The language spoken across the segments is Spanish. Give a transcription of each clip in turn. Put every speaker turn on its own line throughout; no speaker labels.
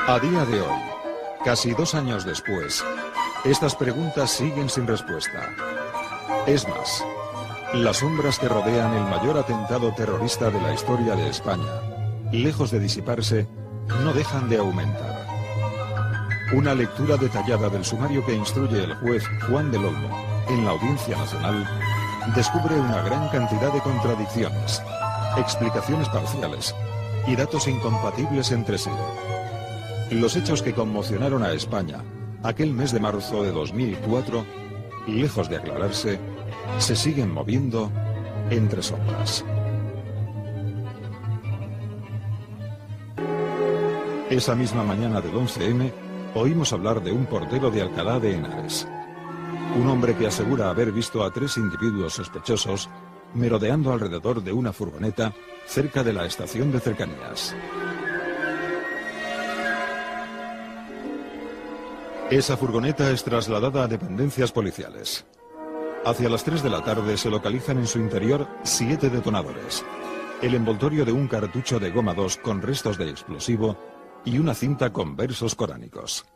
A día de hoy, casi 2 años después, estas preguntas siguen sin respuesta. Es más, las sombras que rodean el mayor atentado terrorista de la historia de España, lejos de disiparse, no dejan de aumentar. Una lectura detallada del sumario que instruye el juez Juan del Olmo en la Audiencia Nacional descubre una gran cantidad de contradicciones, explicaciones parciales y datos incompatibles entre sí. Los hechos que conmocionaron a España aquel mes de marzo de 2004, lejos de aclararse, se siguen moviendo entre sombras. Esa misma mañana del 11M, oímos hablar de un portero de Alcalá de Henares. Un hombre que asegura haber visto a 3 individuos sospechosos merodeando alrededor de una furgoneta cerca de la estación de cercanías. Esa furgoneta es trasladada a dependencias policiales. Hacia las 3 de la tarde se localizan en su interior 7 detonadores, el envoltorio de un cartucho de goma 2 con restos de explosivo y una cinta con versos coránicos.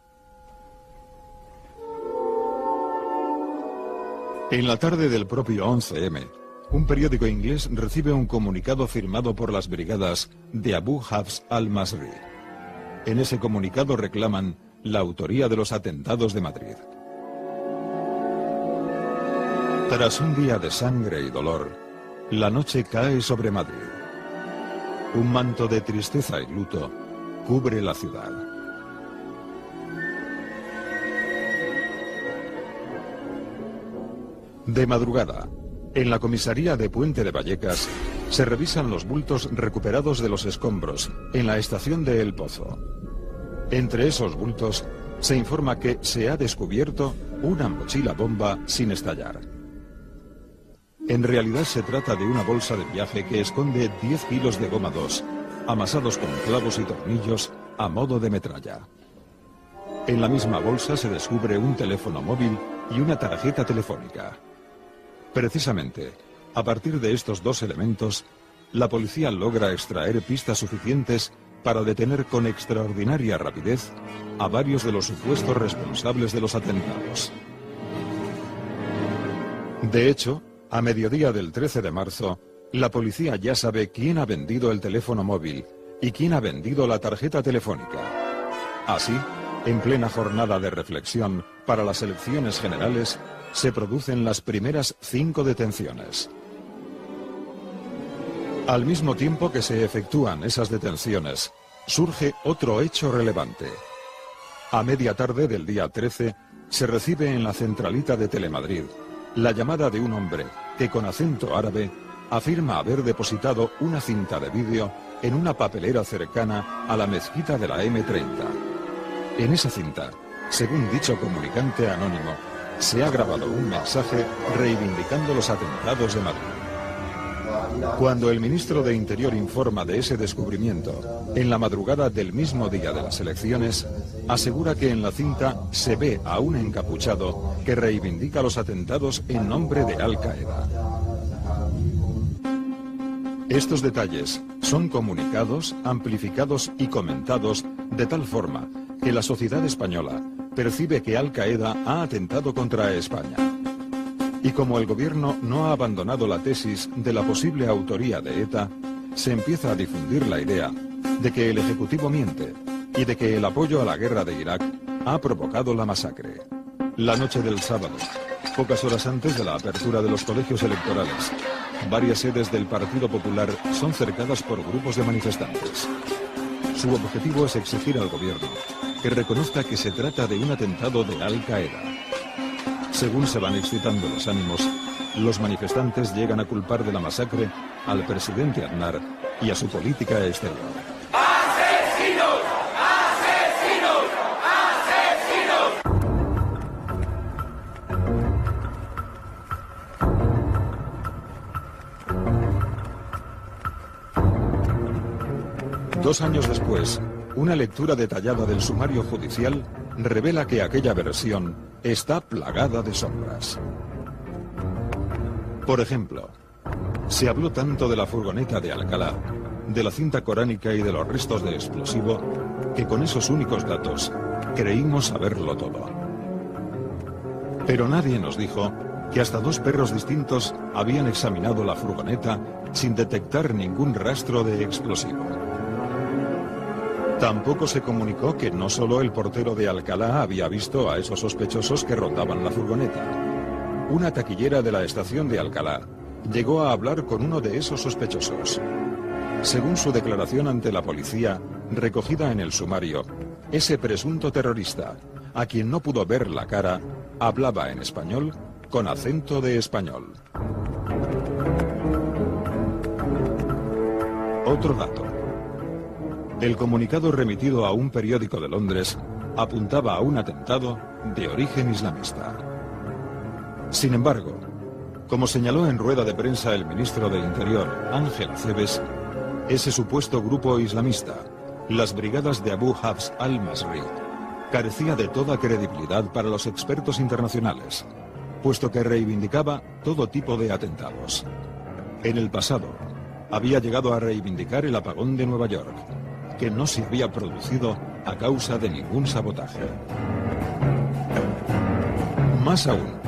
En la tarde del propio 11M, un periódico inglés recibe un comunicado firmado por las brigadas de Abu Hafs al-Masri. En ese comunicado reclaman la autoría de los atentados de Madrid. Tras un día de sangre y dolor, la noche cae sobre Madrid. Un manto de tristeza y luto cubre la ciudad. De madrugada, en la comisaría de Puente de Vallecas, se revisan los bultos recuperados de los escombros en la estación de El Pozo. Entre esos bultos, se informa que se ha descubierto una mochila bomba sin estallar. En realidad se trata de una bolsa de viaje que esconde 10 kilos de goma 2, amasados con clavos y tornillos a modo de metralla. En la misma bolsa se descubre un teléfono móvil y una tarjeta telefónica. Precisamente, a partir de estos 2 elementos, la policía logra extraer pistas suficientes para detener con extraordinaria rapidez a varios de los supuestos responsables de los atentados. De hecho, a mediodía del 13 de marzo, la policía ya sabe quién ha vendido el teléfono móvil y quién ha vendido la tarjeta telefónica. Así, en plena jornada de reflexión para las elecciones generales, se producen las primeras 5 detenciones. Al mismo tiempo que se efectúan esas detenciones, surge otro hecho relevante. A media tarde del día 13, se recibe en la centralita de Telemadrid la llamada de un hombre que con acento árabe afirma haber depositado una cinta de vídeo en una papelera cercana a la mezquita de la M30. En esa cinta, según dicho comunicante anónimo, se ha grabado un mensaje reivindicando los atentados de Madrid. Cuando el ministro de Interior informa de ese descubrimiento, en la madrugada del mismo día de las elecciones, asegura que en la cinta se ve a un encapuchado que reivindica los atentados en nombre de Al-Qaeda. Estos detalles son comunicados, amplificados y comentados de tal forma que la sociedad española percibe que Al-Qaeda ha atentado contra España. Y como el gobierno no ha abandonado la tesis de la posible autoría de ETA, se empieza a difundir la idea de que el Ejecutivo miente y de que el apoyo a la guerra de Irak ha provocado la masacre. La noche del sábado, pocas horas antes de la apertura de los colegios electorales, varias sedes del Partido Popular son cercadas por grupos de manifestantes. Su objetivo es exigir al gobierno que reconozca que se trata de un atentado de Al-Qaeda. Según se van excitando los ánimos, los manifestantes llegan a culpar de la masacre al presidente Aznar y a su política exterior.
¡Asesinos! ¡Asesinos!
¡Asesinos! 2 años después, una lectura detallada del sumario judicial revela que aquella versión está plagada de sombras. Por ejemplo, Se habló tanto de la furgoneta de Alcalá, de la cinta coránica y de los restos de explosivo, que con esos únicos datos creímos saberlo todo. Pero nadie nos dijo que hasta 2 perros distintos habían examinado la furgoneta sin detectar ningún rastro de explosivo. Tampoco se comunicó que no solo el portero de Alcalá había visto a esos sospechosos que rondaban la furgoneta. Una taquillera de la estación de Alcalá llegó a hablar con uno de esos sospechosos. Según su declaración ante la policía, recogida en el sumario, ese presunto terrorista, a quien no pudo ver la cara, hablaba en español con acento de español. Otro dato. El comunicado remitido a un periódico de Londres apuntaba a un atentado de origen islamista. Sin embargo, como señaló en rueda de prensa el ministro de Interior, Ángel Acebes, ese supuesto grupo islamista, las brigadas de Abu Hafs al-Masri, carecía de toda credibilidad para los expertos internacionales, puesto que reivindicaba todo tipo de atentados. En el pasado, había llegado a reivindicar el apagón de Nueva York, que no se había producido a causa de ningún sabotaje. Más aún,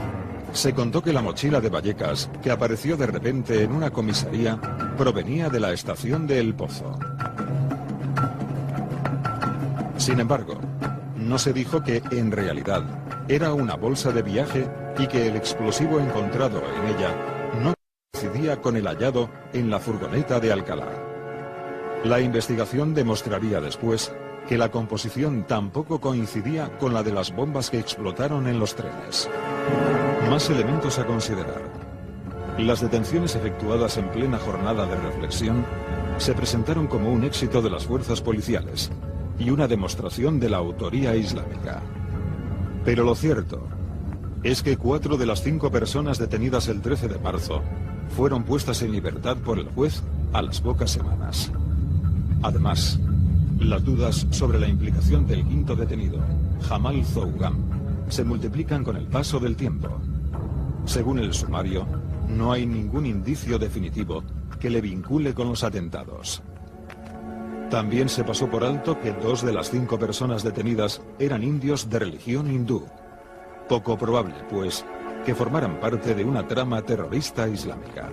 se contó que la mochila de Vallecas, que apareció de repente en una comisaría, provenía de la estación de El Pozo. Sin embargo, no se dijo que, en realidad, era una bolsa de viaje y que el explosivo encontrado en ella no coincidía con el hallado en la furgoneta de Alcalá. La investigación demostraría después que la composición tampoco coincidía con la de las bombas que explotaron en los trenes. Más elementos a considerar. Las detenciones efectuadas en plena jornada de reflexión se presentaron como un éxito de las fuerzas policiales y una demostración de la autoría islámica. Pero lo cierto es que 4 de las 5 personas detenidas el 13 de marzo fueron puestas en libertad por el juez a las pocas semanas. Además, las dudas sobre la implicación del 5º detenido, Jamal Zougam, se multiplican con el paso del tiempo. Según el sumario, no hay ningún indicio definitivo que le vincule con los atentados. También se pasó por alto que 2 de las 5 personas detenidas eran indios de religión hindú. Poco probable, pues, que formaran parte de una trama terrorista islámica.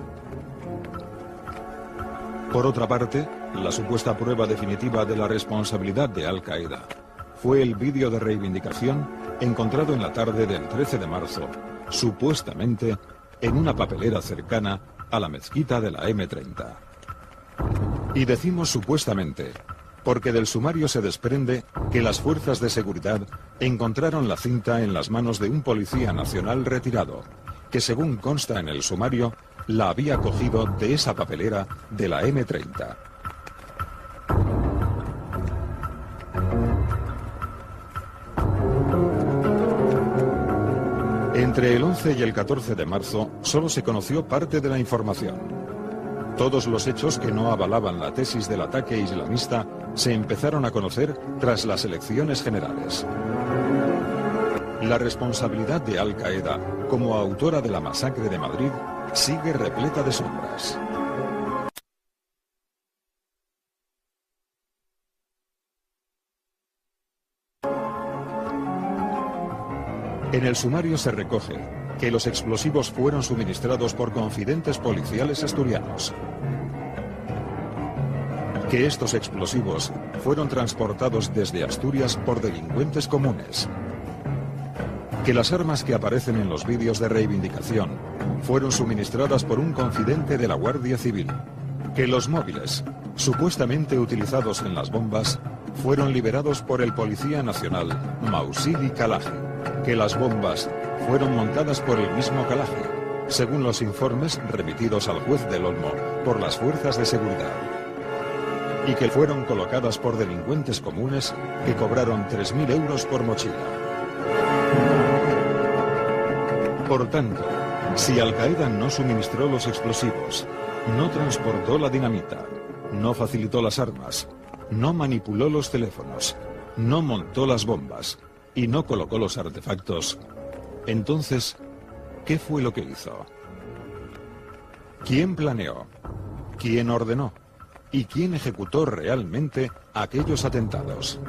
Por otra parte, la supuesta prueba definitiva de la responsabilidad de Al-Qaeda fue el vídeo de reivindicación encontrado en la tarde del 13 de marzo, supuestamente en una papelera cercana a la mezquita de la M30. Y decimos supuestamente, porque del sumario se desprende que las fuerzas de seguridad encontraron la cinta en las manos de un policía nacional retirado, que según consta en el sumario, la había cogido de esa papelera de la M30. Entre el 11 y el 14 de marzo solo se conoció parte de la información. Todos los hechos que no avalaban la tesis del ataque islamista se empezaron a conocer tras las elecciones generales. La responsabilidad de Al-Qaeda como autora de la masacre de Madrid sigue repleta de sombras. En el sumario se recoge que los explosivos fueron suministrados por confidentes policiales asturianos, que estos explosivos fueron transportados desde Asturias por delincuentes comunes, que las armas que aparecen en los vídeos de reivindicación fueron suministradas por un confidente de la Guardia Civil, que los móviles, supuestamente utilizados en las bombas, fueron liberados por el Policía Nacional, Mausili Kalaji, que las bombas fueron montadas por el mismo Kalaji, según los informes remitidos al juez del Olmo por las fuerzas de seguridad, y que fueron colocadas por delincuentes comunes que cobraron 3.000 euros por mochila. Por tanto, si Al-Qaeda no suministró los explosivos, no transportó la dinamita, no facilitó las armas, no manipuló los teléfonos, no montó las bombas y no colocó los artefactos, entonces, ¿qué fue lo que hizo? ¿Quién planeó? ¿Quién ordenó? ¿Y quién ejecutó realmente aquellos atentados?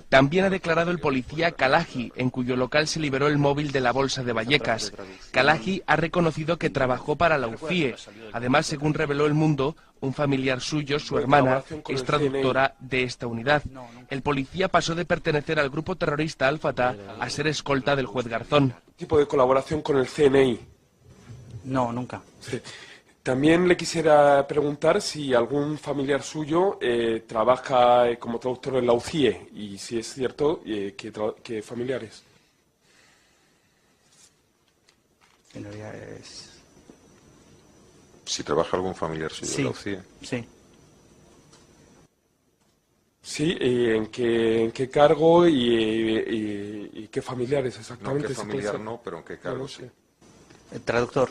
También ha declarado el policía Kalahi, en cuyo local se liberó el móvil de la bolsa de Vallecas. Kalahi ha reconocido que trabajó para la UCIE. Además, según reveló El Mundo, un familiar suyo, su hermana, es traductora de esta unidad. El policía pasó de pertenecer al grupo terrorista Al-Fatah a ser escolta del juez Garzón.
¿Tipo de colaboración con el CNI?
No, nunca.
Sí. También le quisiera preguntar si algún familiar suyo trabaja como traductor en la UCIE y si es cierto, ¿qué familiares?
Señoría, es...
Si trabaja algún familiar suyo en la UCIE.
Sí.
Sí, ¿en qué cargo y qué familiares exactamente?
No, qué familiar no, pero en qué cargo
no
sí.
El traductor.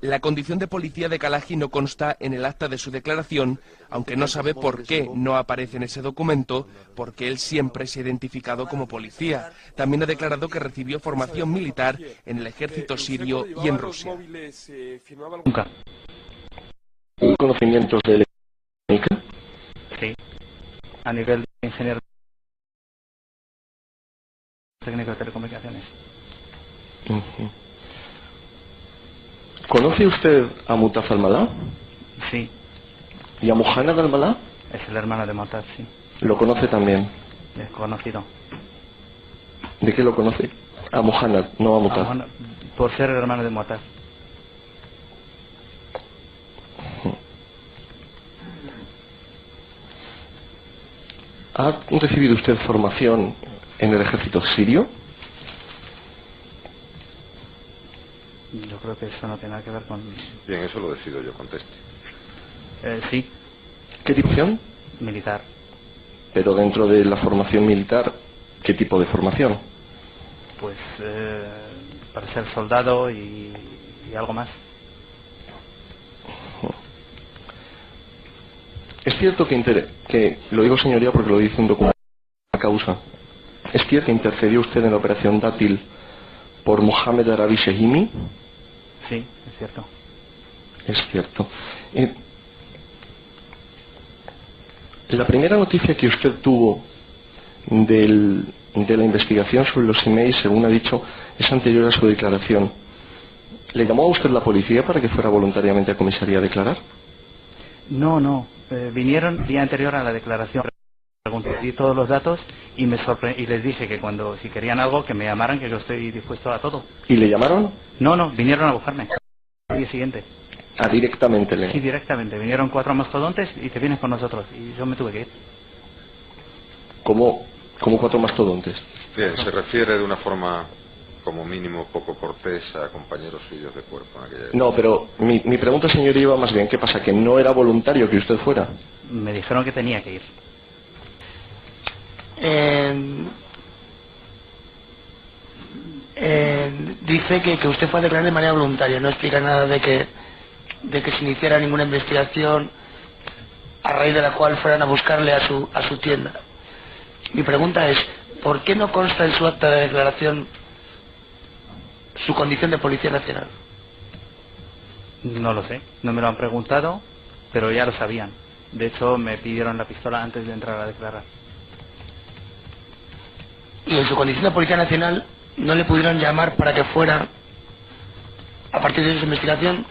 La condición de policía de Kalahi no consta en el acta de su declaración, aunque no sabe por qué no aparece en ese documento, porque él siempre se ha identificado como policía. También ha declarado que recibió formación militar en el ejército sirio y en Rusia.
Nunca.
¿Conocimientos de electrónica?
Sí. A nivel de ingeniero técnico de telecomunicaciones.
¿Conoce usted a Mutaz al-Malá?
Sí.
¿Y a Muhannad al-Malá?
Es el hermano de Mutaz, sí.
Lo conoce también.
Es conocido.
¿De qué lo conoce? A Muhannad, no a Mutaz.
Por ser el hermano de Mutaz.
¿Ha recibido usted formación en el ejército sirio?
Yo creo que eso no tiene nada que ver con...
Bien, eso lo decido yo, conteste.
Sí.
¿Qué tipción?
Militar.
Pero dentro de la formación militar, ¿qué tipo de formación?
Pues para ser soldado y algo más.
Es cierto que, lo digo señoría porque lo dice un documento de la causa, ¿es cierto que intercedió usted en la operación Dátil por Mohamed Arabi Shehimi?
Sí, es cierto.
Es cierto. La primera noticia que usted tuvo de la investigación sobre los emails, según ha dicho, es anterior a su declaración. ¿Le llamó a usted la policía para que fuera voluntariamente a comisaría a declarar?
No. Vinieron día anterior a la declaración. Di todos los datos y y les dije que si querían algo, que me llamaran, que yo estoy dispuesto a todo.
¿Y le llamaron?
No, vinieron a buscarme al día siguiente.
Ah, directamente.
Sí, directamente. Vinieron 4 mastodontes y te vienes con nosotros. Y yo me tuve que ir.
¿Cómo 4 mastodontes?
Bien, se refiere de una forma como mínimo poco cortés a compañeros suyos de cuerpo en aquella época.
No, pero mi pregunta, señoría, iba más bien, ¿qué pasa? ¿Que no era voluntario que usted fuera?
Me dijeron que tenía que ir.
Dice que usted fue a declarar de manera voluntaria, no explica nada de que se iniciara ninguna investigación a raíz de la cual fueran a buscarle a su tienda. Mi pregunta es, ¿por qué no consta en su acta de declaración su condición de Policía Nacional?
No lo sé, no me lo han preguntado, pero ya lo sabían. De hecho, me pidieron la pistola antes de entrar a declarar.
¿Y en su condición de Policía Nacional no le pudieron llamar para que fuera a partir de su investigación?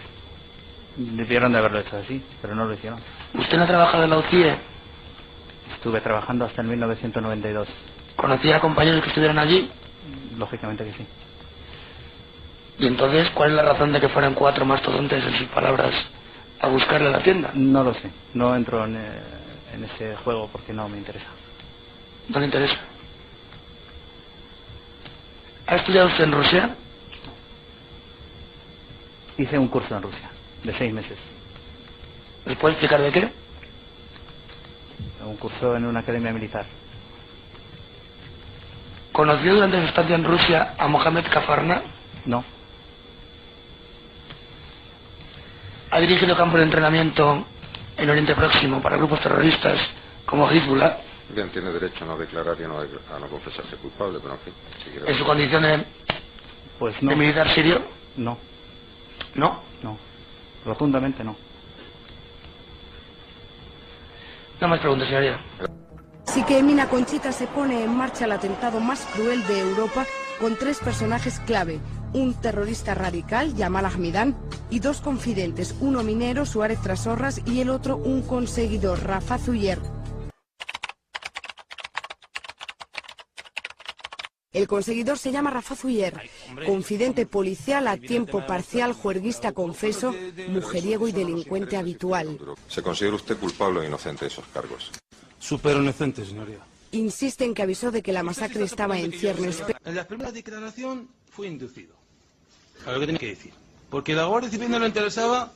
Debieron de haberlo hecho así, pero no lo hicieron.
¿Usted no ha trabajado en la UCIE?
Estuve trabajando hasta el 1992.
¿Conocía a compañeros que estuvieran allí?
Lógicamente que sí.
¿Y entonces cuál es la razón de que fueran 4 mastodontes, en sus palabras, a buscarle a la tienda?
No lo sé, no entro en ese juego porque no me interesa.
¿No le interesa? ¿Ha estudiado usted en Rusia?
Hice un curso en Rusia, de 6 meses.
¿Me puede explicar de qué?
Un curso en una academia militar.
¿Conoció durante su estancia en Rusia a Mohamed Kafarna?
No.
¿Ha dirigido campos de entrenamiento en Oriente Próximo para grupos terroristas como Hezbollah.
Bien, tiene derecho a no declarar y a no confesarse culpable, pero en fin. Si quiere...
¿En su condición de,
Pues no.
de militar sirio?
No,
¿No?
no. Rotundamente no.
No más preguntas, señoría.
Así que Mina Conchita se pone en marcha el atentado más cruel de Europa con 3 personajes clave, un terrorista radical, Yamal Ahmidán, y 2 confidentes, uno minero, Suárez Trasorras, y el otro un conseguidor, Rafat Uyer. El conseguidor se llama Rafat Uyer, confidente policial a tiempo parcial, juerguista confeso, mujeriego y delincuente habitual.
¿Se considera usted culpable o inocente de esos cargos?
Súper inocente, señoría.
Insiste en que avisó de que la masacre estaba en ciernes.
En la primera declaración fue inducido a lo que tenía que decir. Porque la Guardia Civil no le interesaba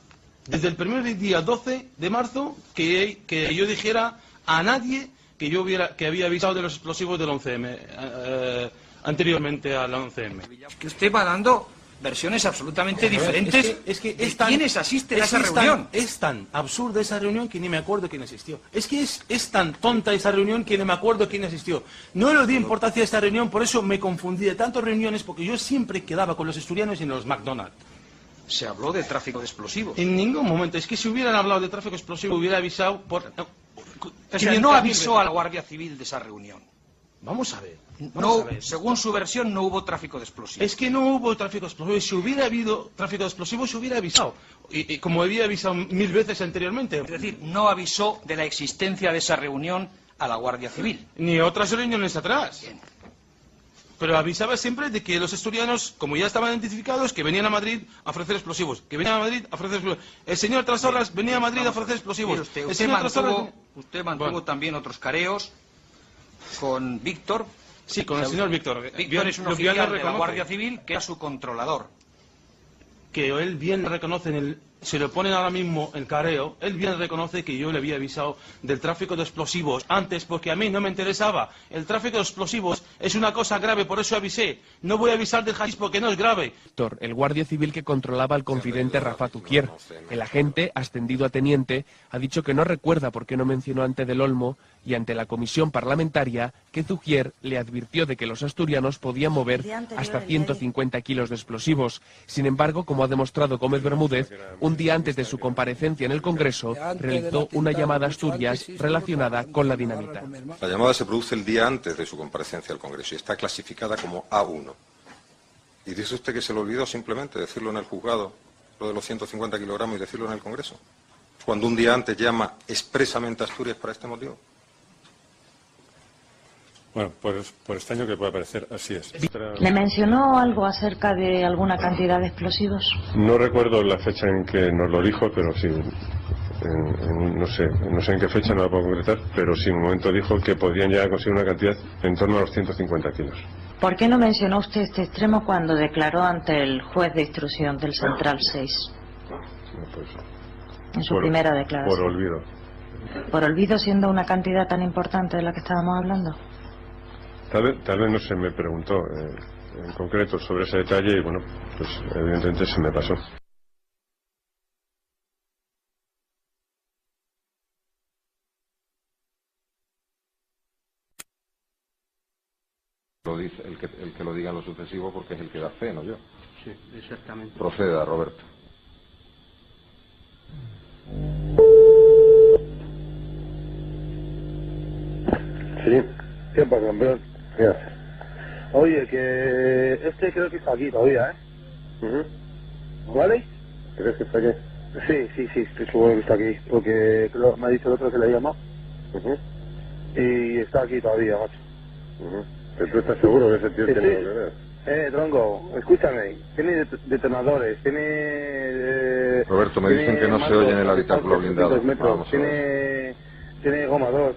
desde el primer día 12 de marzo que yo dijera a nadie que había avisado de los explosivos del 11M, anteriormente al 11M.
Que usted va dando versiones absolutamente diferentes.
Es
¿Quiénes asisten a esa reunión?
Es tan absurda esa reunión que ni me acuerdo quién asistió. Es que es tan tonta esa reunión que ni me acuerdo quién asistió. No le di importancia a esta reunión, por eso me confundí de tantas reuniones, porque yo siempre quedaba con los asturianos y en los McDonald's.
Se habló de tráfico de explosivos.
En ningún momento. Es que si hubieran hablado de tráfico explosivo, hubiera avisado por...
O sea, no avisó a la Guardia Civil de esa reunión.
Vamos a ver.
Según su versión, no hubo tráfico de explosivos.
Es que no hubo tráfico explosivo. Si hubiera habido tráfico de explosivos, se hubiera avisado. Y como había avisado 1000 veces anteriormente.
Es decir, no avisó de la existencia de esa reunión a la Guardia Civil.
Ni otras reuniones atrás.
Bien.
Pero avisaba siempre de que los asturianos, como ya estaban identificados, que venían a Madrid a ofrecer explosivos. Que venían a Madrid a ofrecer explosivos. El señor Trasorras venía a Madrid a ofrecer explosivos.
Usted mantuvo también otros careos con Víctor.
Sí, con el señor Víctor.
Víctor es un oficial de la Guardia Civil que era su controlador.
Que él bien reconoce, se lo ponen ahora mismo el careo, él bien reconoce que yo le había avisado del tráfico de explosivos antes, porque a mí no me interesaba. El tráfico de explosivos es una cosa grave, por eso avisé. No voy a avisar del hachís porque no es grave.
El guardia civil que controlaba al confidente Rafat Ujier. El agente, ascendido a teniente, ha dicho que no recuerda por qué no mencionó ante Del Olmo y ante la comisión parlamentaria que Zugier le advirtió de que los asturianos podían mover hasta 150 kilos de explosivos. Sin embargo, como ha demostrado Gómez Bermúdez, un día antes de su comparecencia en el Congreso, realizó una llamada a Asturias relacionada con la dinamita.
La llamada se produce el día antes de su comparecencia al Congreso y está clasificada como A1. ¿Y dice usted que se le olvidó simplemente decirlo en el juzgado, lo de los 150 kilogramos, y decirlo en el Congreso? Cuando un día antes llama expresamente a Asturias para este motivo.
Bueno, por extraño que pueda parecer, así es.
¿Le mencionó algo acerca de alguna cantidad de explosivos?
No recuerdo la fecha en que nos lo dijo, pero sí, no sé en qué fecha, no la puedo concretar, pero sí, en un momento dijo que podían llegar a conseguir una cantidad en torno a los 150 kilos.
¿Por qué no mencionó usted este extremo cuando declaró ante el juez de instrucción del Central 6?
Pues,
en su primera declaración.
Por olvido.
¿Por olvido siendo una cantidad tan importante de la que estábamos hablando?
Tal vez no se me preguntó en concreto sobre ese detalle y bueno, pues evidentemente se me pasó.
Lo dice el que lo diga en lo sucesivo porque es el que da fe, no yo.
Sí, exactamente.
Proceda, Roberto.
Sí, ¿qué pasa, campeón? ¿Qué haces? Oye, que este creo que está aquí todavía, ¿eh? ¿Vale?
¿Crees que está aquí?
Sí, estoy seguro que está aquí, porque me ha dicho el otro que le ha llamado. Y está aquí todavía, macho.
¿Pero tú estás seguro que ese tío tiene
sí.
algo que ver?
Tronco, escúchame, tiene detonadores, tiene...
Roberto, me dicen que no se oye en el habitáculo blindado. Vamos,
tiene goma 2.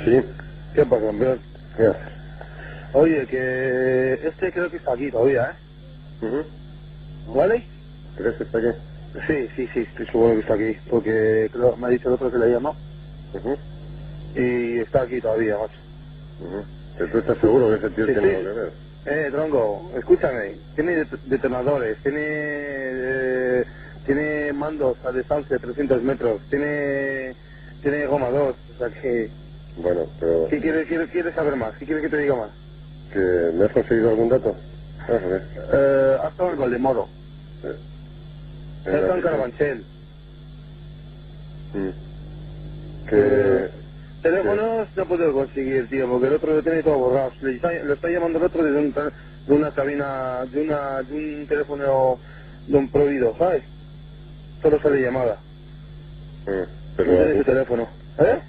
Sí,
¿qué pasa, campeón?
¿Qué haces?
Oye, que este creo que está aquí todavía, ¿eh? ¿Vale?
¿Crees que está aquí?
Sí, estoy seguro que está aquí, porque me ha dicho el otro que le ha llamado. Y está aquí todavía, macho.
¿Que tú estás seguro que ese tío
Sí,
tiene
sí.
algo que ver?
Tronco, escúchame. Tiene detonadores, tiene mandos a distancia de 300 metros, tiene goma 2, o sea que...
Bueno, pero...
¿Qué quieres saber más? ¿Qué quieres que te diga más?
¿Que me has conseguido algún dato? A ver.
Ha estado en Valdemoro. Ha estado en Carabanchel. Teléfonos no puedo conseguir, tío, porque el otro lo tiene todo borrado. Lo está llamando el otro de una cabina, de un teléfono de un prohibido, ¿sabes? Solo sale llamada.
Pero
no tiene su teléfono. ¿Eh?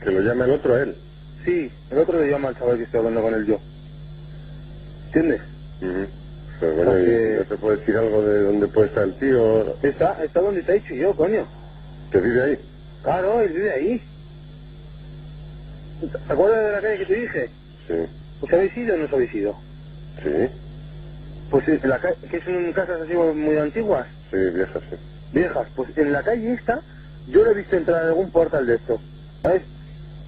Que lo llame el otro a él.
Sí, el otro le llama al chaval que estoy hablando con él yo. ¿Entiendes?
Pero bueno, ¿no te puede decir algo de dónde puede estar el tío?
Está donde te he dicho yo, coño.
¿Que vive ahí?
Claro, él vive ahí. ¿Te acuerdas de la calle que te dije?
Sí.
¿Os habéis ido o no os habéis ido?
Sí.
Pues en la calle, que son casas así muy antiguas.
Sí, viejas, sí.
Viejas, pues en la calle esta, yo lo he visto entrar en algún portal de esto. ¿Sabes?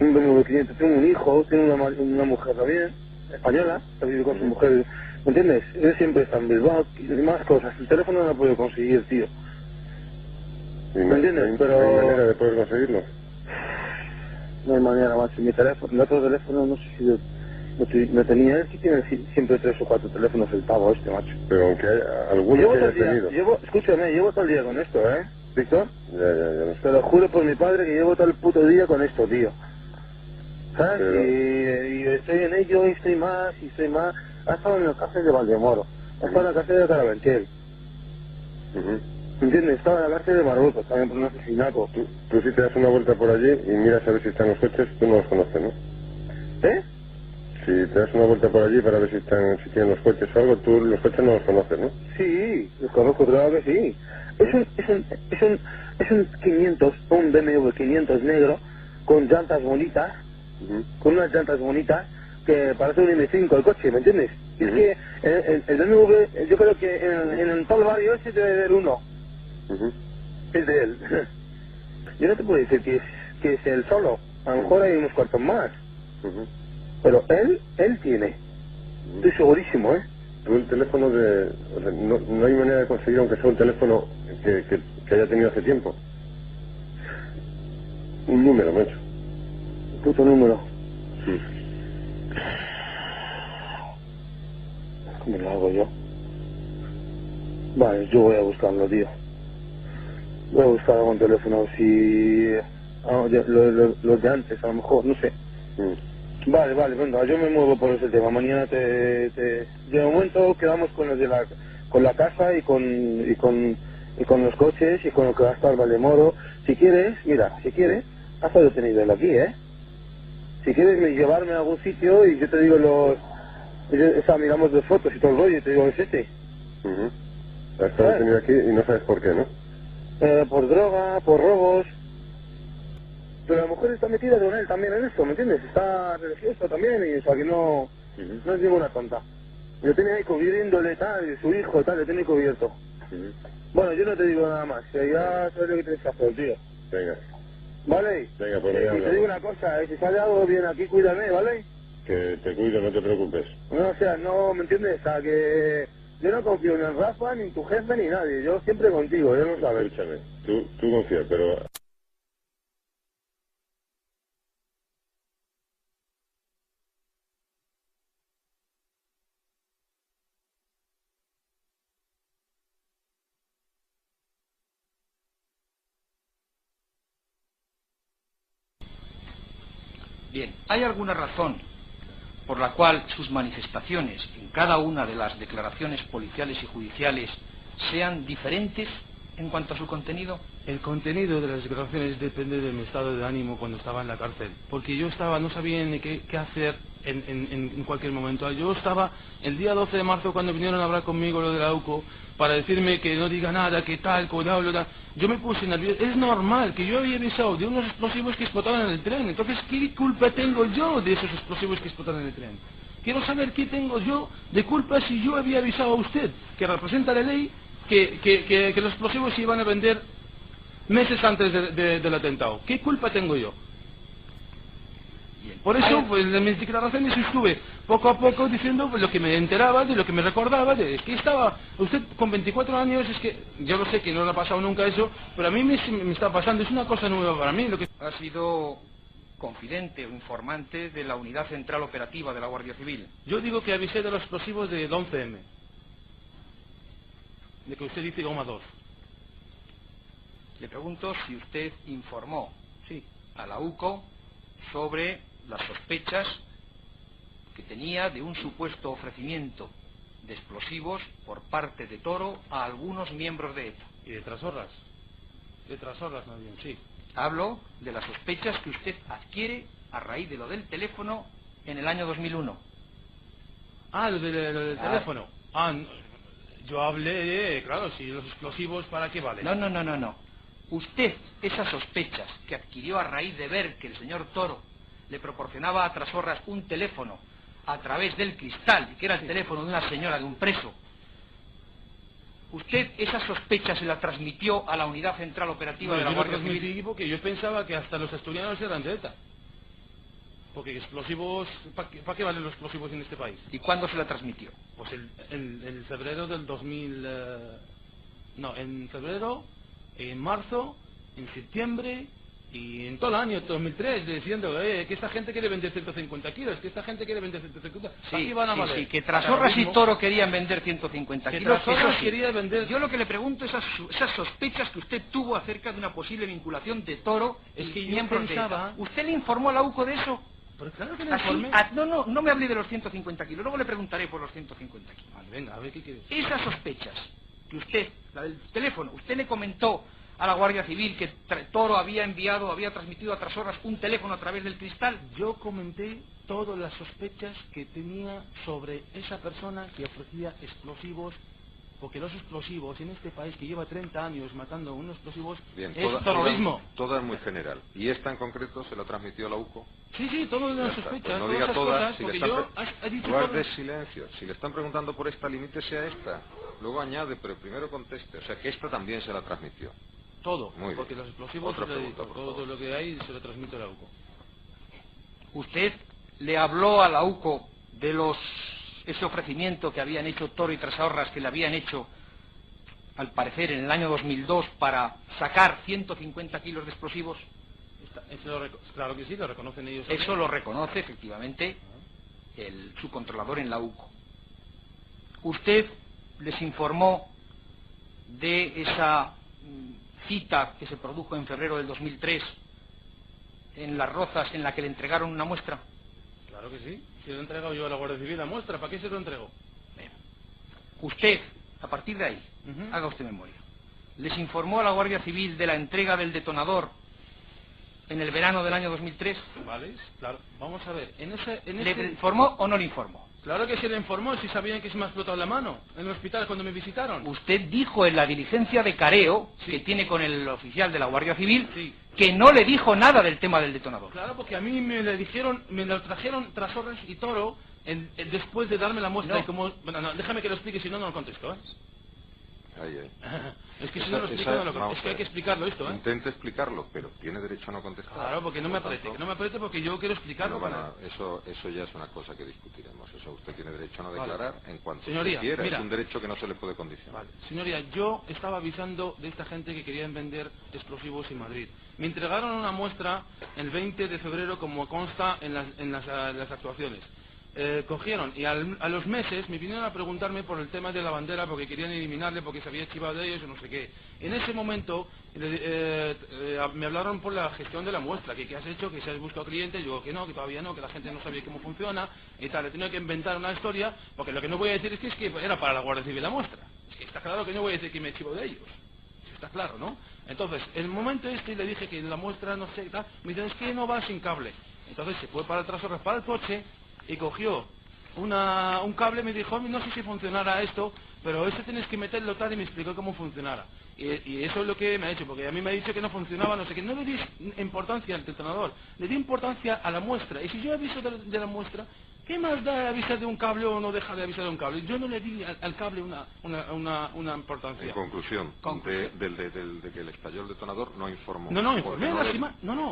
Un BMW 500, tiene un hijo, tiene una mujer también, española, está viviendo con su mujer, ¿me entiendes? Él siempre está en Bilbao y más cosas. El teléfono no lo puedo conseguir, tío. ¿Me entiendes? Pero...
¿No hay manera de poder conseguirlo?
No hay manera, macho. Mi teléfono, el otro teléfono, no sé si lo tenía. Él sí tiene siempre 3 o 4 teléfonos el pavo este, macho.
Pero aunque haya alguno que haya tenido.
Escúchame, llevo todo el día con esto, ¿eh, Víctor?
Ya no sé.
Te lo juro por mi padre que llevo todo el puto día con esto, tío. ¿Sabes?
Pero...
Y estoy en ello, y estoy más. Ha estado en la cárcel de Valdemoro. Ha estado en la cárcel de Carabanchel. ¿Entiendes? Estaba en la cárcel de Marruecos también por un asesinato.
Tú si te das una vuelta por allí y miras a ver si están los coches, tú no los conoces, ¿no?
¿Eh?
Si te das una vuelta por allí para ver si tienen los coches o algo, tú los coches no los conoces, ¿no?
Sí, los conozco, claro que sí. Es un 500, un BMW 500 negro, con llantas bonitas, con unas llantas bonitas, que parece un M5 el coche, ¿me entiendes? Y es que el BMW, yo creo que en todo el barrio ese debe haber uno. Es de él. Yo no te puedo decir que es él solo, a lo mejor hay unos cuantos más. Pero él tiene. Estoy segurísimo, ¿eh?
Tú el teléfono de... O sea, no hay manera de conseguir, aunque sea un teléfono que haya tenido hace tiempo. Un número, macho.
Un puto número.
Sí.
¿Cómo lo hago yo? Vale, yo voy a buscarlo, tío. Voy a buscar algún teléfono, si... los de antes, a lo mejor, no sé. Vale, venga, yo me muevo por ese tema. Mañana de momento quedamos con los de con la casa y con los coches y con lo que va a estar Valdemoro. Si quieres, ha estado detenido él aquí, ¿eh? Si quieres llevarme a algún sitio y yo te digo miramos dos fotos y todo el rollo y te digo, es este.
Ha estado detenido aquí y no sabes por qué, ¿no?
Por droga, por robos. Pero la mujer está metida con él también en esto, ¿me entiendes? Está religiosa también, y o sea que no es ninguna tonta. Yo tenía ahí cubriéndole tal, y su hijo tal, le tenía cubierto. Bueno, yo no te digo nada más, que ya sabes lo que tienes que hacer, tío.
Venga.
¿Vale?
Venga, pues
y te digo una cosa, si sale algo bien aquí, cuídame, ¿vale?
Que te cuido, no te preocupes.
No, o sea, no, ¿me entiendes? O sea, que yo no confío ni en Rafa, ni en tu jefe, ni nadie. Yo siempre contigo, ya lo sabes.
Escúchame, tú confías, pero...
Bien, ¿hay alguna razón por la cual sus manifestaciones en cada una de las declaraciones policiales y judiciales sean diferentes en cuanto a su contenido?
El contenido de las declaraciones depende de mi estado de ánimo cuando estaba en la cárcel, porque yo no sabía ni qué hacer en cualquier momento. Yo estaba el día 12 de marzo cuando vinieron a hablar conmigo lo de la UCO para decirme que no diga nada, que tal, cuidado, tal. Yo me puse nervioso. Es normal que yo había avisado de unos explosivos que explotaban en el tren. Entonces, ¿qué culpa tengo yo de esos explosivos que explotaron en el tren? Quiero saber qué tengo yo de culpa si yo había avisado a usted, que representa la ley, que los explosivos se iban a vender meses antes del atentado. ¿Qué culpa tengo yo? por eso, pues en mis declaraciones estuve poco a poco diciendo pues, lo que me enteraba, de lo que me recordaba, de que estaba, usted con 24 años, es que yo lo sé que no le ha pasado nunca eso, pero a mí me está pasando, es una cosa nueva para mí. Lo que
Ha sido confidente o informante de la Unidad Central Operativa de la Guardia Civil.
Yo digo que avisé de los explosivos del 11M, de que usted dice goma 2.
Le pregunto si usted informó a la UCO sobre las sospechas que tenía de un supuesto ofrecimiento de explosivos por parte de Toro a algunos miembros de ETA.
Y de Trasorras. De Trasorras, más bien, sí.
Hablo de las sospechas que usted adquiere a raíz de lo del teléfono en el año 2001.
Ah, lo del teléfono. Ah, yo hablé, claro, si los explosivos, ¿para qué valen?
No. Usted, esas sospechas que adquirió a raíz de ver que el señor Toro le proporcionaba a Trasorras un teléfono a través del cristal, que era el teléfono de una señora, de un preso, ¿usted esas sospechas se las transmitió a la Unidad Central Operativa de la Guardia Civil?
Porque yo pensaba que hasta los asturianos eran de ETA. Porque explosivos, ¿para qué valen los explosivos en este país?
¿Y cuándo se la transmitió?
Pues en febrero del 2000... en febrero, en marzo, en septiembre y en todo el año 2003, diciendo que esta gente quiere vender 150 kilos, que esta gente quiere vender 150 kilos. Aquí van a valer.
Sí, que Trasorras y Toro querían vender 150 kilos.
Trasorras quería vender...
Yo lo que le pregunto es esas sospechas que usted tuvo acerca de una posible vinculación de Toro
es que
y
yo
miembros
pensaba...
de ETA. ¿Usted le informó a la UCO de eso?
Pero claro que le informé.
No me hable de los 150 kilos, luego le preguntaré por los 150 kilos.
Vale, venga, a ver qué quiere.
Esas sospechas que usted, la del teléfono, usted le comentó a la Guardia Civil que Toro había transmitido a Trasorras un teléfono a través del cristal.
Yo comenté todas las sospechas que tenía sobre esa persona que ofrecía explosivos, porque los explosivos en este país que lleva 30 años matando unos explosivos es terrorismo.
Toda es muy general. ¿Y esta en concreto se la transmitió a la UCO?
Sí, todas las sospechas.
Pues no diga todas, si le
están...
Guarde silencio. Si le están preguntando por esta, limítese a esta. Luego añade, pero primero conteste. O sea, que esta también se la transmitió.
Todo,
muy
porque
bien.
Los explosivos,
Otra pregunta, por
todo
favor.
lo que hay se lo transmite a la UCO.
¿Usted le habló a la UCO de ese ofrecimiento que habían hecho Toro y Trasorras, que le habían hecho, al parecer, en el año 2002 para sacar 150 kilos de explosivos?
Claro que sí, lo reconocen ellos.
Eso lo reconoce, efectivamente, su controlador en la UCO. ¿Usted les informó de esa cita que se produjo en febrero del 2003 en Las Rozas, en la que le entregaron una muestra?
Claro que sí. Si lo he entregado yo a la Guardia Civil la muestra, ¿para qué se lo entregó?
Bien. Usted, a partir de ahí, haga usted memoria, ¿les informó a la Guardia Civil de la entrega del detonador en el verano del año 2003?
Vale, claro. Vamos a ver.
¿Le informó o no le informó?
Claro que se le informó, si sabían que se me ha explotado la mano en el hospital cuando me visitaron.
Usted dijo en la diligencia de careo que tiene con el oficial de la Guardia Civil que no le dijo nada del tema del detonador.
Claro, porque a mí me lo trajeron Trasorras y Toro después de darme la muestra.
No.
Y como, bueno, déjame que lo explique, si no, no lo contesto, ¿eh? Es que si no lo explico, no lo contesto. Es que hay que explicarlo esto, ¿eh?
Intente explicarlo, pero tiene derecho a no contestar.
Claro, porque no me apriete, porque yo quiero explicarlo.
Eso ya es una cosa que discutiremos. Eso usted tiene derecho a no declarar en cuanto
Señoría,
quiera.
mira,
es un derecho que no se le puede condicionar.
Vale. Señoría, yo estaba avisando de esta gente que querían vender explosivos en Madrid. Me entregaron una muestra el 20 de febrero, como consta en las actuaciones. Cogieron y a los meses me vinieron a preguntarme por el tema de la bandera, porque querían eliminarle, porque se había chivado de ellos o no sé qué. En ese momento me hablaron por la gestión de la muestra, que qué has hecho, que si has buscado clientes. Yo que no, que todavía no, que la gente no sabía cómo funciona y tal. He tenido que inventar una historia, porque lo que no voy a decir es que era para la Guardia Civil la muestra. Es que está claro que no voy a decir que me he chivado de ellos. Está claro, ¿no? Entonces, en el momento le dije que la muestra no sé y tal, me dicen, es que no va sin cable. Entonces se fue para el Trasorras, para el coche, y cogió un cable, me dijo, no sé si funcionará esto, pero eso tienes que meterlo tal, y me explicó cómo funcionara. Y eso es lo que me ha hecho, porque a mí me ha dicho que no funcionaba, no sé qué. No le di importancia al detonador, le di importancia a la muestra. Y si yo aviso de la muestra, ¿Qué más da avisar de un cable o no dejar de avisar de un cable? Yo no le di al cable una importancia.
En conclusión, de que le estalló el detonador no informó.
No, informé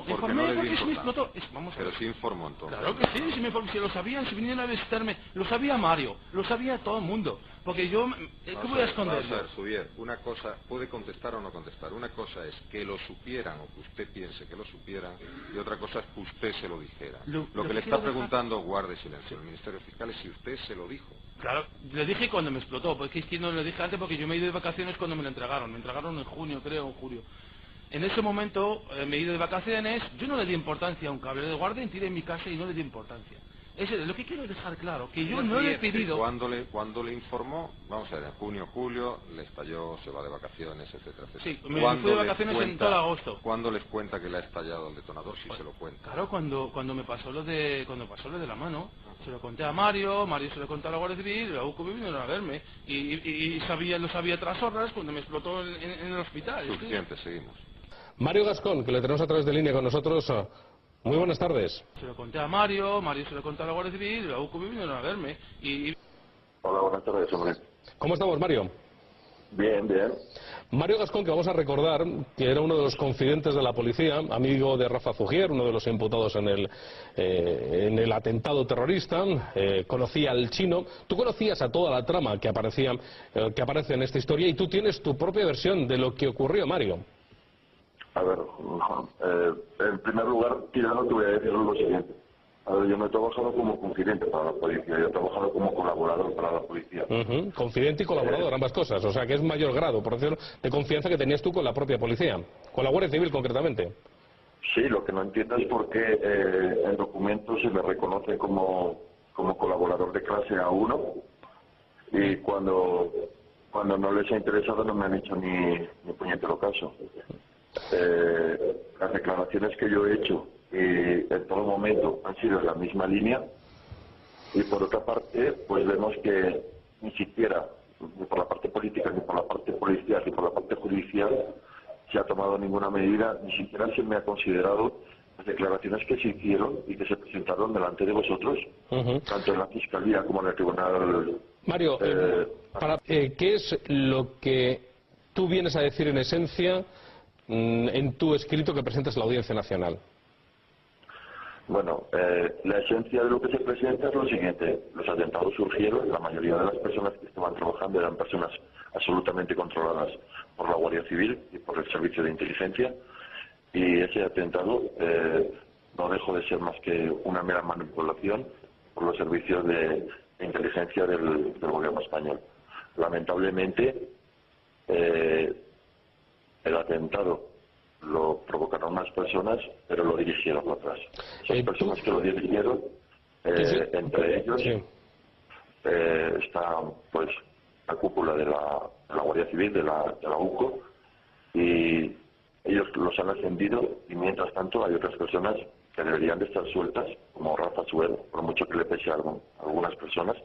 informé porque se me explotó.
Pero sí informó entonces.
Claro que sí, si lo sabían, si vinieron a visitarme, lo sabía Mario, lo sabía todo el mundo. Porque yo, ¿qué voy a esconder?
Vamos a ver, Zubier, una cosa, puede contestar o no contestar. Una cosa es que lo supieran o que usted piense que lo supieran, y otra cosa es que usted se lo dijera. Lo que le está preguntando, guarde silencio, el Ministerio Fiscal, es si usted se lo dijo.
Claro, le dije cuando me explotó, porque es que no le dije antes porque yo me he ido de vacaciones cuando me lo entregaron. Me entregaron en junio, creo, en julio. En ese momento me he ido de vacaciones, yo no le di importancia a un cable de guardia, tiré en mi casa y no le di importancia. Eso es lo que quiero dejar claro, que yo no le he pedido...
Cuando le informó, vamos a ver, en junio, julio, le estalló, se va de vacaciones, etcétera, etcétera.
Sí, me fui de vacaciones en todo agosto.
¿Cuándo les cuenta que le ha estallado el detonador, si se lo cuenta?
Claro, cuando me pasó lo de la mano, se lo conté a Mario se lo contó a la Guardia Civil, la UCO vinieron a verme, y lo sabía tras horas cuando me explotó en el hospital.
Suficiente, seguimos.
Mario Gascón, que le tenemos a través de línea con nosotros. Muy buenas tardes.
Se lo conté a Mario se lo contó a la Guardia Civil, la UCO vinieron a verme
Hola, buenas tardes, hombre.
¿Cómo estamos, Mario?
Bien, bien.
Mario Gascón, que vamos a recordar que era uno de los confidentes de la policía, amigo de Rafa Zugier, uno de los imputados en el atentado terrorista, conocía al chino. Tú conocías a toda la trama que aparece en esta historia y tú tienes tu propia versión de lo que ocurrió, Mario.
A ver, en primer lugar, Tirano, te voy a decir lo siguiente. A ver, yo no he trabajado como confidente para la policía, yo he trabajado como colaborador para la policía.
Confidente y colaborador, ambas cosas. O sea, que es mayor grado, por decirlo, de confianza que tenías tú con la propia policía, con la Guardia Civil concretamente.
Sí, lo que no entiendo es por qué en documentos se me reconoce como colaborador de clase A1 y cuando no les ha interesado no me han hecho ni puñetero caso. Las declaraciones que yo he hecho en todo momento han sido en la misma línea y por otra parte pues vemos que ni siquiera ni por la parte política ni por la parte policial ni por la parte judicial se ha tomado ninguna medida, ni siquiera se me ha considerado las declaraciones que se hicieron y que se presentaron delante de vosotros, tanto en la Fiscalía como en el Tribunal.
Mario, ¿qué es lo que tú vienes a decir en esencia en tu escrito que presentas a la Audiencia Nacional?
Bueno, la esencia de lo que se presenta es lo siguiente. Los atentados surgieron, la mayoría de las personas que estaban trabajando eran personas absolutamente controladas por la Guardia Civil y por el Servicio de Inteligencia, y ese atentado no dejó de ser más que una mera manipulación por los servicios de inteligencia del gobierno español. Lamentablemente, el atentado lo provocaron unas personas, pero lo dirigieron otras. Esas personas que lo dirigieron, entre ellos, está pues la cúpula de la Guardia Civil, de la UCO, y ellos los han ascendido, y mientras tanto hay otras personas que deberían de estar sueltas, como Rafa Suero, por mucho que le pese a algunas personas.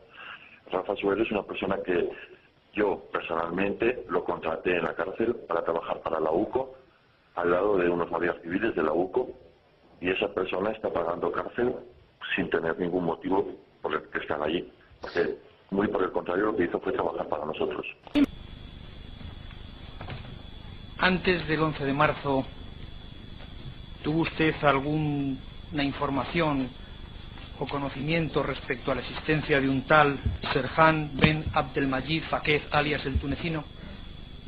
Rafa Suero es una persona que yo personalmente lo contraté en la cárcel para trabajar para la UCO, al lado de unos guardias civiles de la UCO, y esa persona está pagando cárcel sin tener ningún motivo por el que están allí. Porque, muy por el contrario, lo que hizo fue trabajar para nosotros.
Antes del 11 de marzo, ¿tuvo usted alguna información o conocimiento respecto a la existencia de un tal Serhan Ben Abdelmajid Faquez, alias el tunecino?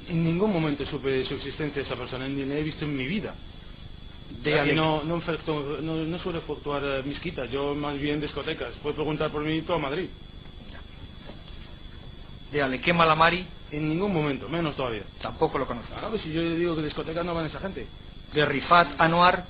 En ningún momento supe de su existencia esa persona, ni la he visto en mi vida. No suelo efectuar misquitas, yo más bien discotecas. Puede preguntar por mí todo Madrid.
¿De Alequema la Mari?
En ningún momento, menos todavía.
Tampoco lo conozco.
Claro, si yo digo que discotecas no van esa gente.
¿De Rifat Anwar?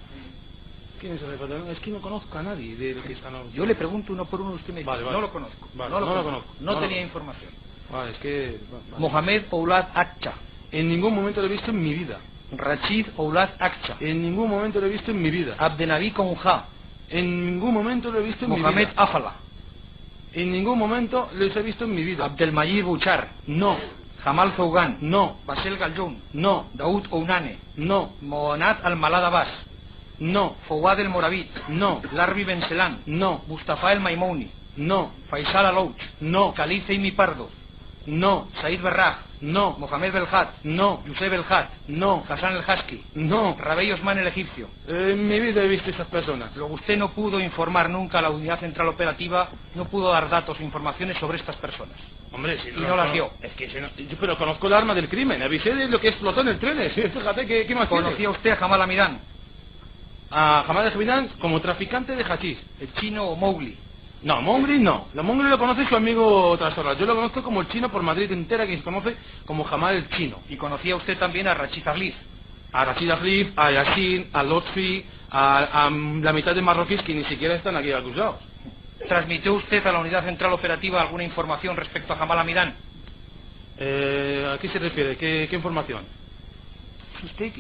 ¿Quién es el Rifat Anwar? Es que no conozco a nadie de que están...
Yo le pregunto uno por uno, usted me dice.
Vale.
No lo conozco.
Vale, no lo conozco.
No tenía información.
Vale, es que...
Mohamed Oulad Akcha.
En ningún momento lo he visto en mi vida.
Rachid Oulad Akcha.
En ningún momento lo he visto en mi vida.
Abdenabi Konja.
En ningún momento lo he visto en mi vida.
Mohamed Afala.
En ningún momento los he visto en mi vida.
Abdelmajid Buchar.
No.
Jamal Zougan.
No.
Basel Galjoun.
No.
Daoud Ounane.
No.
Moanat Al-Malad Abbas.
No.
Fouad El Moravit.
No.
Larbi Ben Selan.
No.
Mustafa El Maimouni.
No.
Faisal Alouch.
No.
Khalifa Imi Pardo.
No.
Said Berraj.
No.
Mohamed Belhat.
No.
Yusef Belhat.
No.
Hassan el Haski.
No.
Rabey Osman el egipcio.
En mi vida he visto esas personas.
Luego usted no pudo informar nunca a la Unidad Central Operativa, no pudo dar datos o informaciones sobre estas personas.
Hombre, si
y no las dio.
Es que yo pero conozco el arma del crimen, avisé de lo que explotó en el tren. Fíjate, ¿qué más
¿Conocía usted a Jamal Hamidán?
A Jamal Hamidán como traficante de hachís.
¿El chino o Mowgli?
No, Mowgli no. La Mowgli lo conoce su amigo Trasorras. Yo lo conozco como el chino por Madrid entera, que se conoce como Jamal el chino.
¿Y conocía usted también a Rachid Aglif?
A Rachid Aglif, a Yassin, a Lotfi, a la mitad de marroquíes que ni siquiera están aquí acusados.
¿Transmitió usted a la Unidad Central Operativa alguna información respecto a Jamal Hamidán?
¿A qué se refiere? ¿Qué información?
Usted,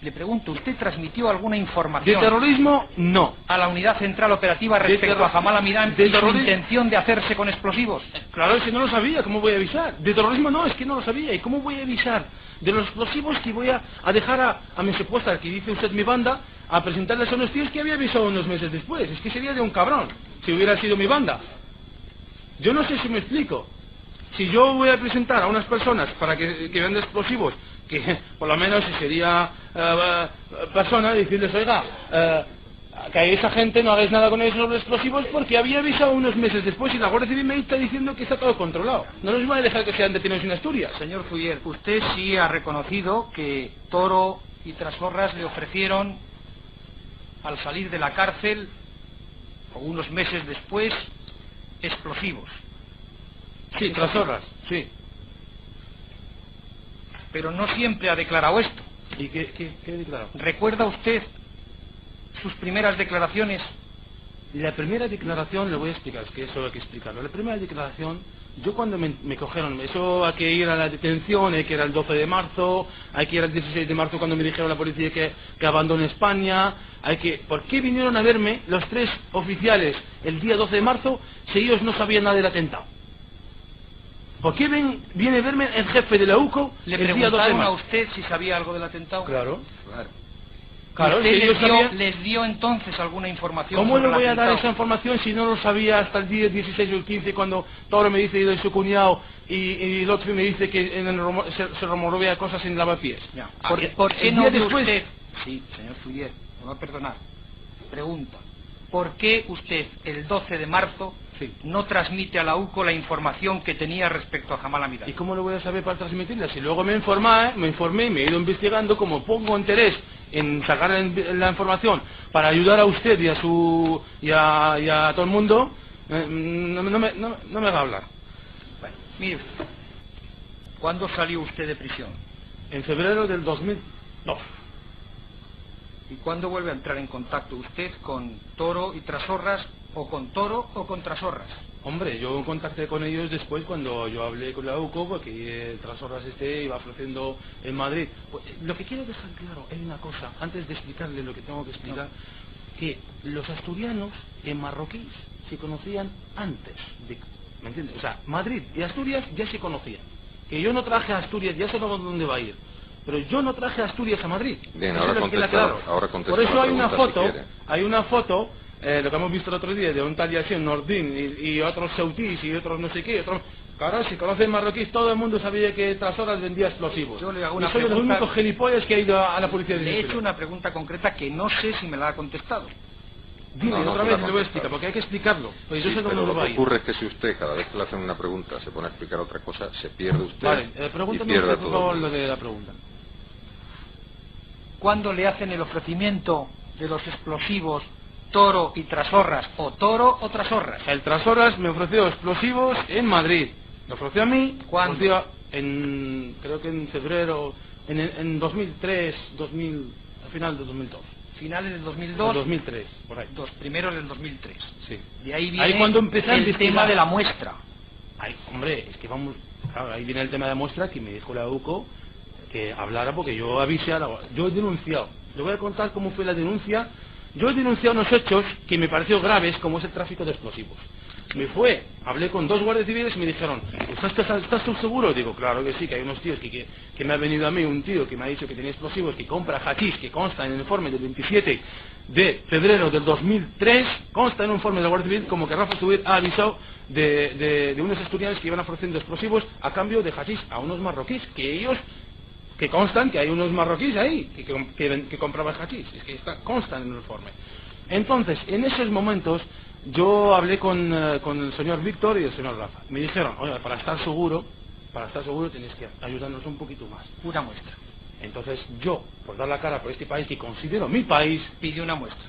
le pregunto, ¿usted transmitió alguna información?
¿De terrorismo? No.
¿A la Unidad Central Operativa respecto a Jamal Hamidán y su intención de hacerse con explosivos?
Claro, es que no lo sabía, ¿cómo voy a avisar? De terrorismo no, es que no lo sabía, ¿y cómo voy a avisar? De los explosivos que voy a dejar a mi supuesta, que dice usted mi banda, a presentarles a unos tíos que había avisado unos meses después. Es que sería de un cabrón, si hubiera sido mi banda. Yo no sé si me explico. Si yo voy a presentar a unas personas para que vean de explosivos, que por lo menos si sería persona, decirles, oiga, que a esa gente no hagáis nada con ellos sobre explosivos porque había avisado unos meses después y la Guardia Civil me está diciendo que está todo controlado. No nos va a dejar que sean detenidos en Asturias.
Señor Fuller, usted sí ha reconocido que Toro y Trasorras le ofrecieron, al salir de la cárcel, o unos meses después, explosivos.
Sí, Trasorras, sí.
Pero no siempre ha declarado esto.
¿Y qué he declarado?
¿Recuerda usted sus primeras declaraciones?
La primera declaración, le voy a explicar, es que eso hay que explicarlo. La primera declaración, yo cuando me cogieron, eso hay que ir a la detención, hay que ir el 12 de marzo, hay que ir el 16 de marzo cuando me dijeron a la policía que abandone España, ¿por qué vinieron a verme los tres oficiales el día 12 de marzo si ellos no sabían nada del atentado? ¿Por qué viene a verme el jefe de la UCO
¿Le
el día 12 de
preguntaron
marzo?
a usted si sabía algo del atentado?
Claro.
Claro,
¿Usted
les dio entonces alguna información?
¿Cómo le voy a dar
atentado?
esa información si no lo sabía hasta el día 16 o el 15 cuando Toro me dice de su cuñado y el otro me dice que se rumorea cosas en lavapiés?
¿Por qué no después? Usted? Sí, señor Fuller, me va a perdonar. Pregunta. ¿Por qué usted el 12 de marzo no transmite a la UCO la información que tenía respecto a Jamal Hamidán?
¿Y cómo lo voy a saber para transmitirla? Si luego me informé y me he ido investigando, como pongo interés en sacar la información para ayudar a usted y a todo el mundo, no me va a hablar.
Bueno, mire, ¿cuándo salió usted de prisión?
En febrero del 2002.
¿Y cuándo vuelve a entrar en contacto usted con Toro y Trasorras, o con Toro o con Trasorras?
Hombre, yo contacté con ellos después cuando yo hablé con la UCO, porque Trasorras iba ofreciendo en Madrid. Pues, lo que quiero dejar claro es una cosa, antes de explicarle lo que tengo que explicar, que los asturianos en marroquí se conocían antes ¿me entiendes? O sea, Madrid y Asturias ya se conocían. Que yo no traje a Asturias, ya sé dónde va a ir. Pero yo no traje a Asturias a Madrid.
Bien,
eso
ahora
contesta. Por eso hay una foto, lo que hemos visto el otro día, de un tal Yassin Nordin y otros saudíes y otros no sé qué, Claro, si conocen marroquíes, todo el mundo sabía que Trasorras vendía explosivos.
Yo le hago una
soy
pregunta,
el único gilipollas que ha ido a la policía de
Le he hecho una pregunta concreta que no sé si me la ha contestado.
Dile, otra vez le voy a explicar, porque hay que explicarlo. Pues yo sé dónde
lo
va a
que
ir.
ocurre es que si usted, cada vez que le hacen una pregunta, se pone a explicar otra cosa, se pierde usted.
Vale,
y
pregúntame
pierde
por
todo
favor
el
lo
mundo.
de la pregunta.
¿Cuándo le hacen el ofrecimiento de los explosivos Toro y Trasorras, o Toro o Trasorras?
El Trasorras me ofreció explosivos en Madrid. Me ofreció a mí.
¿Cuándo?
Creo que en febrero, en 2003, al final de 2002.
Finales del 2002.
2003, por ahí.
Los primeros del 2003.
Sí.
De ahí viene
cuando empecé
el tema de la muestra.
Hombre, es que vamos... Claro, ahí viene el tema de la muestra que me dijo la UCO que hablara porque yo avisé yo he denunciado. Le voy a contar cómo fue la denuncia. Yo he denunciado unos hechos que me pareció graves, como es el tráfico de explosivos. Hablé con 2 guardias civiles y me dijeron, ¿estás tú seguro? Digo, claro que sí, que hay unos tíos que me ha venido a mí, un tío que me ha dicho que tenía explosivos, que compra hachís, que consta en el informe del 27 de febrero del 2003, consta en un informe de la Guardia Civil como que Rafa Subir ha avisado de unos estudiantes que iban ofreciendo explosivos a cambio de hachís a unos marroquíes, que constan que hay unos marroquíes ahí que compraban hachís, es que constan en el informe. Entonces, en esos momentos, yo hablé con el señor Víctor y el señor Rafa. Me dijeron, oye, para estar seguro tenéis que ayudarnos un poquito más.
Una muestra.
Entonces yo, por dar la cara por este país que considero mi país,
pide una muestra.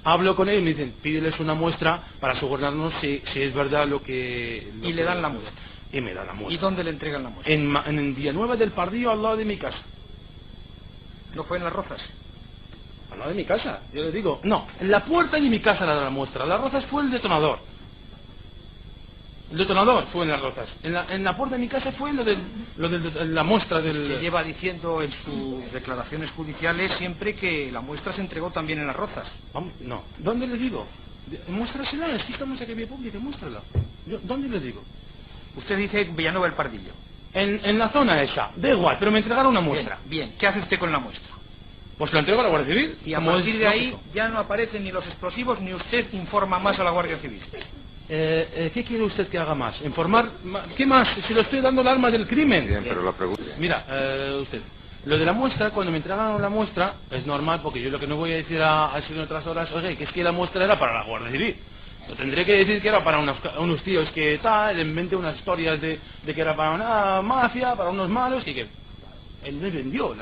Hablo con ellos y me dicen, pídeles una muestra para asegurarnos si es verdad lo que...
Y le dan la muestra.
Y me dan la muestra.
¿Y dónde le entregan la muestra?
En Villanueva del Pardillo, al lado de mi casa.
¿No fue en Las Rozas?
Al lado de mi casa, yo le digo. No, en la puerta de mi casa la de la muestra. Las Rozas fue el detonador. El detonador fue en Las Rozas. En la puerta de mi casa fue la muestra del...
Se lleva diciendo en sus declaraciones judiciales siempre que la muestra se entregó también en Las Rozas.
No. ¿Dónde le digo? Muéstrasela, es que estamos aquí en vía pública, muéstrala. ¿Dónde le digo?
Usted dice Villanueva del Pardillo.
En la zona esa, da igual, pero me entregaron una muestra.
Bien, ¿qué hace usted con la muestra?
Pues la entrego a la Guardia Civil.
Y a partir de ahí ya no aparecen ni los explosivos ni usted informa más a la Guardia Civil.
¿Qué quiere usted que haga más? ¿Informar? ¿Qué más? Si le estoy dando el arma del crimen.
Bien, pero la pregunta...
Mira, usted, lo de la muestra, cuando me entregaron la muestra, es normal, porque yo lo que no voy a decir al señor otras horas, oye, que es que la muestra era para la Guardia Civil. Lo tendré que decir que era para unos tíos que le inventé unas historias de que era para una mafia, para unos malos, y que él me vendió,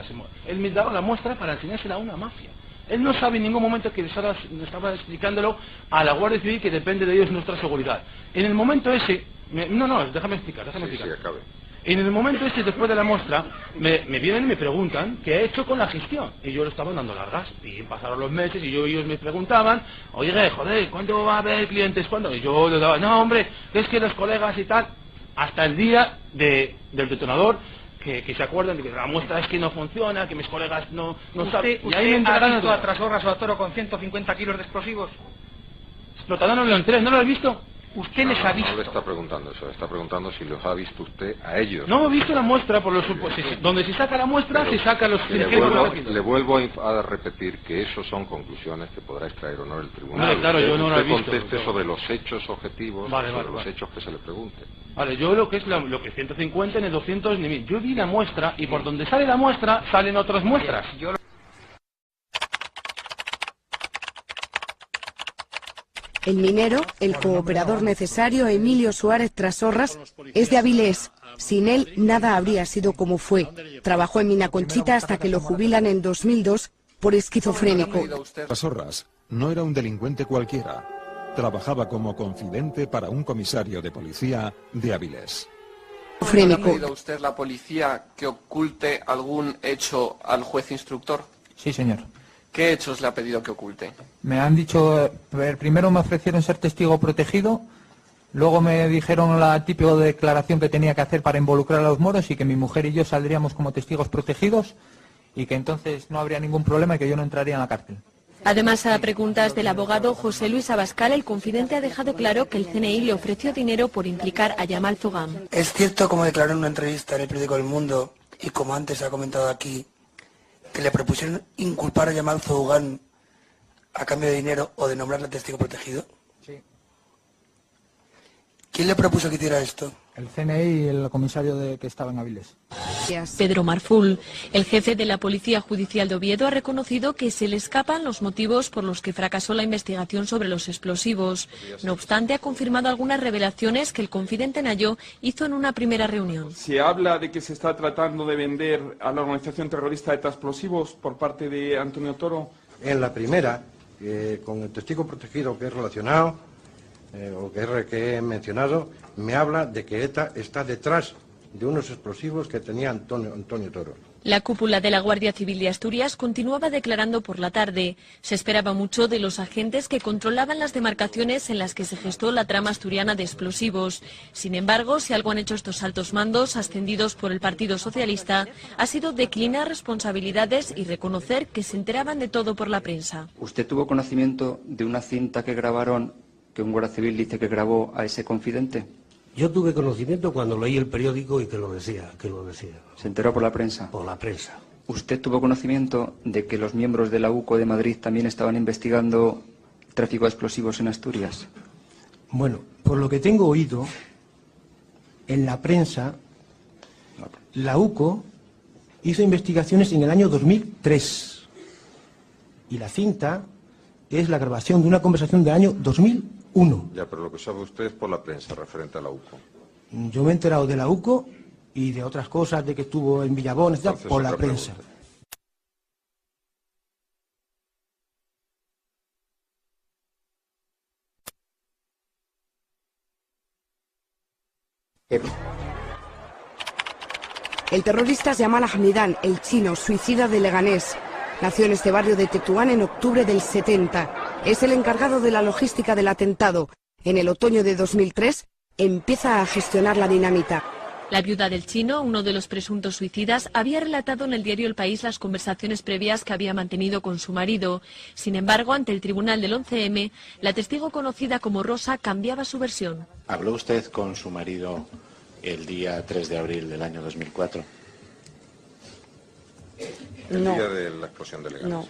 él me daba la muestra para enseñársela a una mafia. Él no sabe en ningún momento que estaba explicándolo a la Guardia Civil, que depende de ellos nuestra seguridad. En el momento ese, déjame explicar.
Sí, acabe.
En el momento ese, después de la muestra, me vienen y me preguntan qué he hecho con la gestión. Y yo lo estaba dando largas. Y pasaron los meses y ellos me preguntaban, oye, joder, ¿cuándo va a haber clientes? ¿Cuándo? Y yo les daba, no, hombre, es que los colegas y tal, hasta el día del detonador, que se acuerdan de que la muestra es que no funciona, que mis colegas no saben.
¿Usted ha visto a Trasorras o a Toro con 150 kilos de explosivos?
Explotador no lo entré, ¿no lo has visto?
¿Usted les ha visto?
No le está preguntando eso, está preguntando si los ha visto usted a ellos.
No he visto la muestra, por los donde se saca la muestra, pero se saca los...
Le vuelvo a repetir que esos son conclusiones que podrá extraer o no el tribunal.
Vale, claro, yo no lo he visto.
Conteste sobre los hechos objetivos, los hechos que se le pregunte.
Vale, yo lo que es 150 ni 200 ni 1000. Yo vi la muestra y por donde sale la muestra salen otras muestras.
El minero, el cooperador necesario Emilio Suárez Trasorras, es de Avilés. Sin él, nada habría sido como fue. Trabajó en Mina Conchita hasta que lo jubilan en 2002 por esquizofrénico.
Trasorras no era un delincuente cualquiera. Trabajaba como confidente para un comisario de policía de Avilés.
¿Ha pedido usted la policía que oculte algún hecho al juez instructor?
Sí, señor.
¿Qué hechos le ha pedido que oculte?
Me han dicho, primero me ofrecieron ser testigo protegido, luego me dijeron la típica declaración que tenía que hacer para involucrar a los moros y que mi mujer y yo saldríamos como testigos protegidos y que entonces no habría ningún problema y que yo no entraría en la cárcel.
Además, a preguntas del abogado José Luis Abascal, el confidente ha dejado claro que el CNI le ofreció dinero por implicar a Yamal Zugam.
Es cierto, como declaró en una entrevista en el periódico El Mundo y como antes se ha comentado aquí, que le propusieron inculpar a Yamal Zugam a cambio de dinero o de nombrarle testigo protegido.
Sí.
¿Quién le propuso que hiciera esto?
El CNI y el comisario que estaba en Avilés.
Pedro Marful, el jefe de la Policía Judicial de Oviedo, ha reconocido que se le escapan los motivos por los que fracasó la investigación sobre los explosivos. No obstante, ha confirmado algunas revelaciones que el confidente Nayo hizo en una primera reunión.
Se habla de que se está tratando de vender a la organización terrorista ETA explosivos por parte de Antonio Toro.
En la primera, con el testigo protegido que es relacionado, o que he mencionado, me habla de que ETA está detrás de unos explosivos que tenía Antonio Toro.
La cúpula de la Guardia Civil de Asturias continuaba declarando por la tarde. Se esperaba mucho de los agentes que controlaban las demarcaciones en las que se gestó la trama asturiana de explosivos. Sin embargo, si algo han hecho estos altos mandos, ascendidos por el Partido Socialista, ha sido declinar responsabilidades y reconocer que se enteraban de todo por la prensa.
¿Usted tuvo conocimiento de una cinta que grabaron que un guardia civil dice que grabó a ese confidente?
Yo tuve conocimiento cuando leí el periódico y que lo decía.
¿Se enteró por la prensa?
Por la prensa.
¿Usted tuvo conocimiento de que los miembros de la UCO de Madrid también estaban investigando tráfico de explosivos en Asturias?
Bueno, por lo que tengo oído, en la prensa, la UCO hizo investigaciones en el año 2003. Y la cinta es la grabación de una conversación del año 2001.
Ya, pero lo que sabe usted es por la prensa referente a la UCO.
Yo me he enterado de la UCO y de otras cosas, de que estuvo en Villabón, etc., por la prensa.
El terrorista Yamal Hamidán, el chino, suicida de Leganés. Nació en este barrio de Tetuán en octubre del 70. Es el encargado de la logística del atentado. En el otoño de 2003 empieza a gestionar la dinamita.
La viuda del chino, uno de los presuntos suicidas, había relatado en el diario El País las conversaciones previas que había mantenido con su marido. Sin embargo, ante el tribunal del 11M, la testigo conocida como Rosa cambiaba su versión.
¿Habló usted con su marido el día 3 de abril del año 2004?
El día de la explosión de Leganés.
No.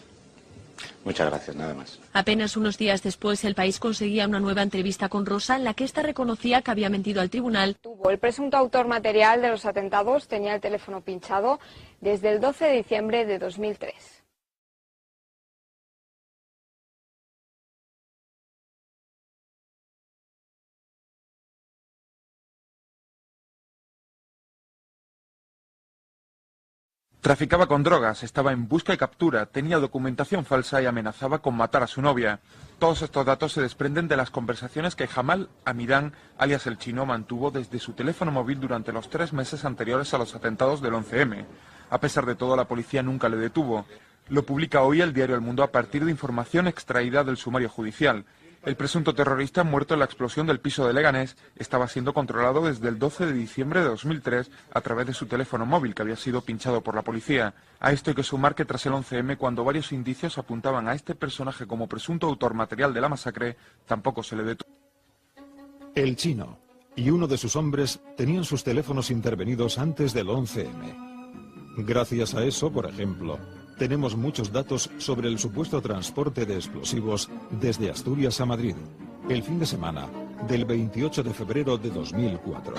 Muchas gracias, nada más.
Apenas unos días después, El País conseguía una nueva entrevista con Rosa en la que ésta reconocía que había mentido al tribunal.
El presunto autor material de los atentados tenía el teléfono pinchado desde el 12 de diciembre de 2003.
Traficaba con drogas, estaba en busca y captura, tenía documentación falsa y amenazaba con matar a su novia. Todos estos datos se desprenden de las conversaciones que Yamal Hamidán, alias el chino, mantuvo desde su teléfono móvil durante los 3 meses anteriores a los atentados del 11M. A pesar de todo, la policía nunca le detuvo. Lo publica hoy el diario El Mundo a partir de información extraída del sumario judicial. El presunto terrorista muerto en la explosión del piso de Leganés estaba siendo controlado desde el 12 de diciembre de 2003 a través de su teléfono móvil, que había sido pinchado por la policía. A esto hay que sumar que tras el 11M, cuando varios indicios apuntaban a este personaje como presunto autor material de la masacre, tampoco se le detuvo.
El chino y uno de sus hombres tenían sus teléfonos intervenidos antes del 11M. Gracias a eso, por ejemplo, tenemos muchos datos sobre el supuesto transporte de explosivos desde Asturias a Madrid, el fin de semana del 28 de febrero de 2004.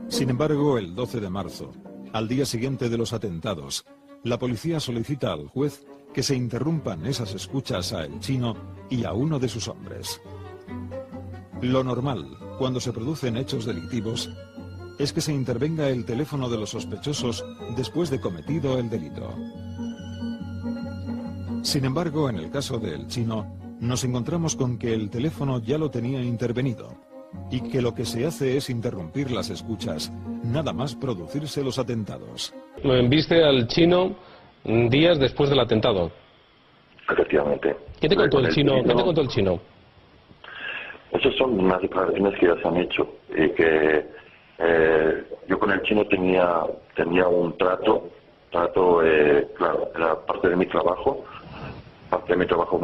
Sin embargo, el 12 de marzo, al día siguiente de los atentados, la policía solicita al juez que se interrumpan esas escuchas a el chino y a uno de sus hombres. Lo normal, cuando se producen hechos delictivos, es que se intervenga el teléfono de los sospechosos después de cometido el delito. Sin embargo, en el caso del chino, nos encontramos con que el teléfono ya lo tenía intervenido y que lo que se hace es interrumpir las escuchas, nada más producirse los atentados.
¿Viste al chino días después del atentado?
Efectivamente.
¿Qué te contó el chino? ¿Qué te contó el chino?
Esas son unas declaraciones que ya se han hecho y que yo con el chino tenía un trato, claro, era parte de mi trabajo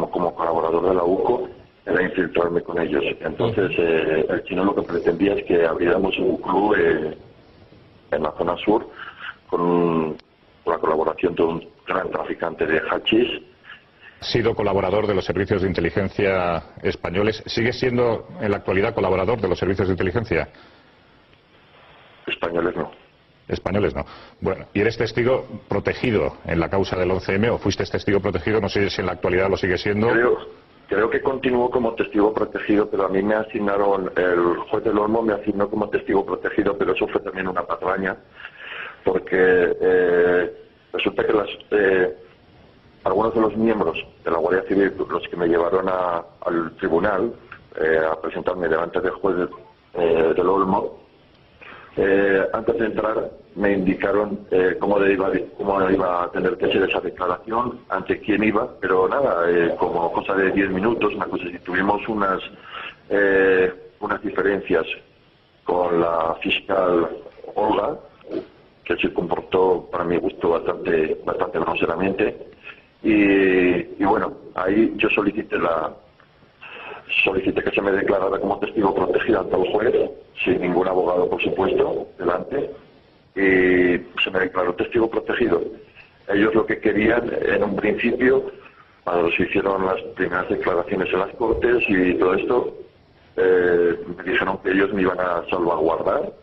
como colaborador de la UCO, era infiltrarme con ellos. Entonces el chino lo que pretendía es que abriéramos un club en la zona sur con la colaboración de un gran traficante de hachís.
Ha sido colaborador de los servicios de inteligencia españoles. ¿Sigue siendo en la actualidad colaborador de los servicios de inteligencia?
Españoles no.
Españoles no. Bueno, ¿y eres testigo protegido en la causa del 11M o fuiste testigo protegido? No sé si en la actualidad lo sigue siendo.
Creo que continúo como testigo protegido, pero a mí me asignaron, el juez del Olmo me asignó como testigo protegido, pero eso fue también una patraña, porque resulta que algunos de los miembros de la Guardia Civil, los que me llevaron al tribunal a presentarme delante del juez del Olmo, antes de entrar me indicaron cómo iba a tener que ser esa declaración, ante quién iba, pero nada, como cosa de 10 minutos, una cosa así. Tuvimos unas diferencias con la fiscal Olga, que se comportó para mi gusto bastante groseramente, y bueno, ahí yo solicité solicité que se me declarara como testigo protegido ante el juez, sin ningún abogado, por supuesto, delante, y se me declaró testigo protegido. Ellos lo que querían, en un principio, cuando se hicieron las primeras declaraciones en las Cortes y todo esto, me dijeron que ellos me iban a salvaguardar,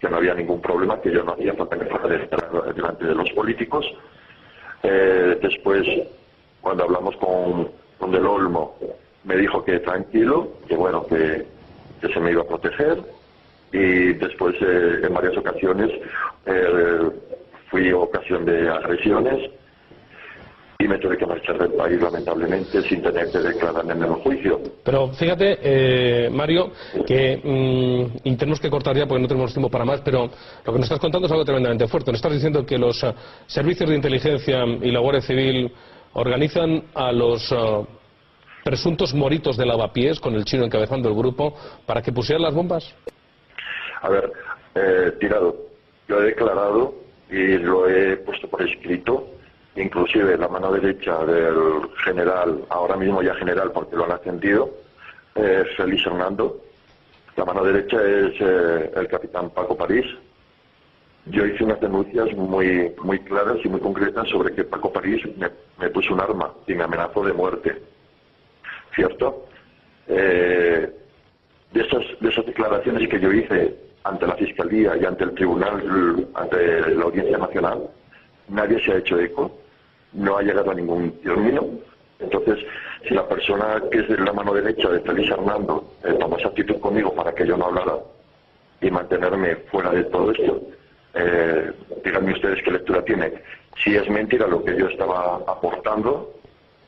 que no había ningún problema, que yo no hacía falta que fuera delante de los políticos. Después, cuando hablamos con Del Olmo, me dijo que tranquilo, que bueno, que se me iba a proteger, y después en varias ocasiones fui ocasión de agresiones y me tuve que marchar del país, lamentablemente, sin tener que declararme en el juicio.
Pero fíjate, Mario, que y tenemos que cortar ya porque no tenemos tiempo para más, pero lo que nos estás contando es algo tremendamente fuerte. Nos estás diciendo que los servicios de inteligencia y la Guardia Civil organizan a los presuntos moritos de lavapiés, con el chino encabezando el grupo, para que pusieran las bombas.
A ver, Tirado, yo he declarado y lo he puesto por escrito. Inclusive la mano derecha del general, ahora mismo ya general porque lo han ascendido, Félix Hernando. La mano derecha es el capitán Paco París. Yo hice unas denuncias muy claras y muy concretas sobre que Paco París me puso un arma y me amenazó de muerte. ¿Cierto? De esas declaraciones que yo hice ante la Fiscalía y ante el Tribunal, ante la Audiencia Nacional, nadie se ha hecho eco. No ha llegado a ningún término. Entonces, si la persona que es de la mano derecha de Félix Hernando tomó esa actitud conmigo para que yo no hablara y mantenerme fuera de todo esto, díganme ustedes qué lectura tiene. Si es mentira lo que yo estaba aportando,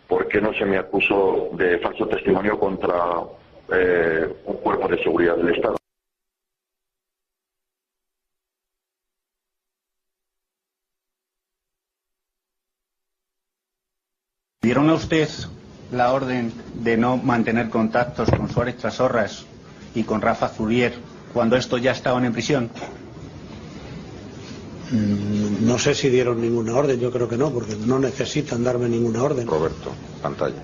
¿por qué no se me acusó de falso testimonio contra un cuerpo de seguridad del Estado?
¿Dieron a usted la orden de no mantener contactos con Suárez Trasorras y con Rafa Zulier cuando estos ya estaban en prisión?
No sé si dieron ninguna orden, yo creo que no, porque no necesitan darme ninguna orden.
Roberto, pantalla.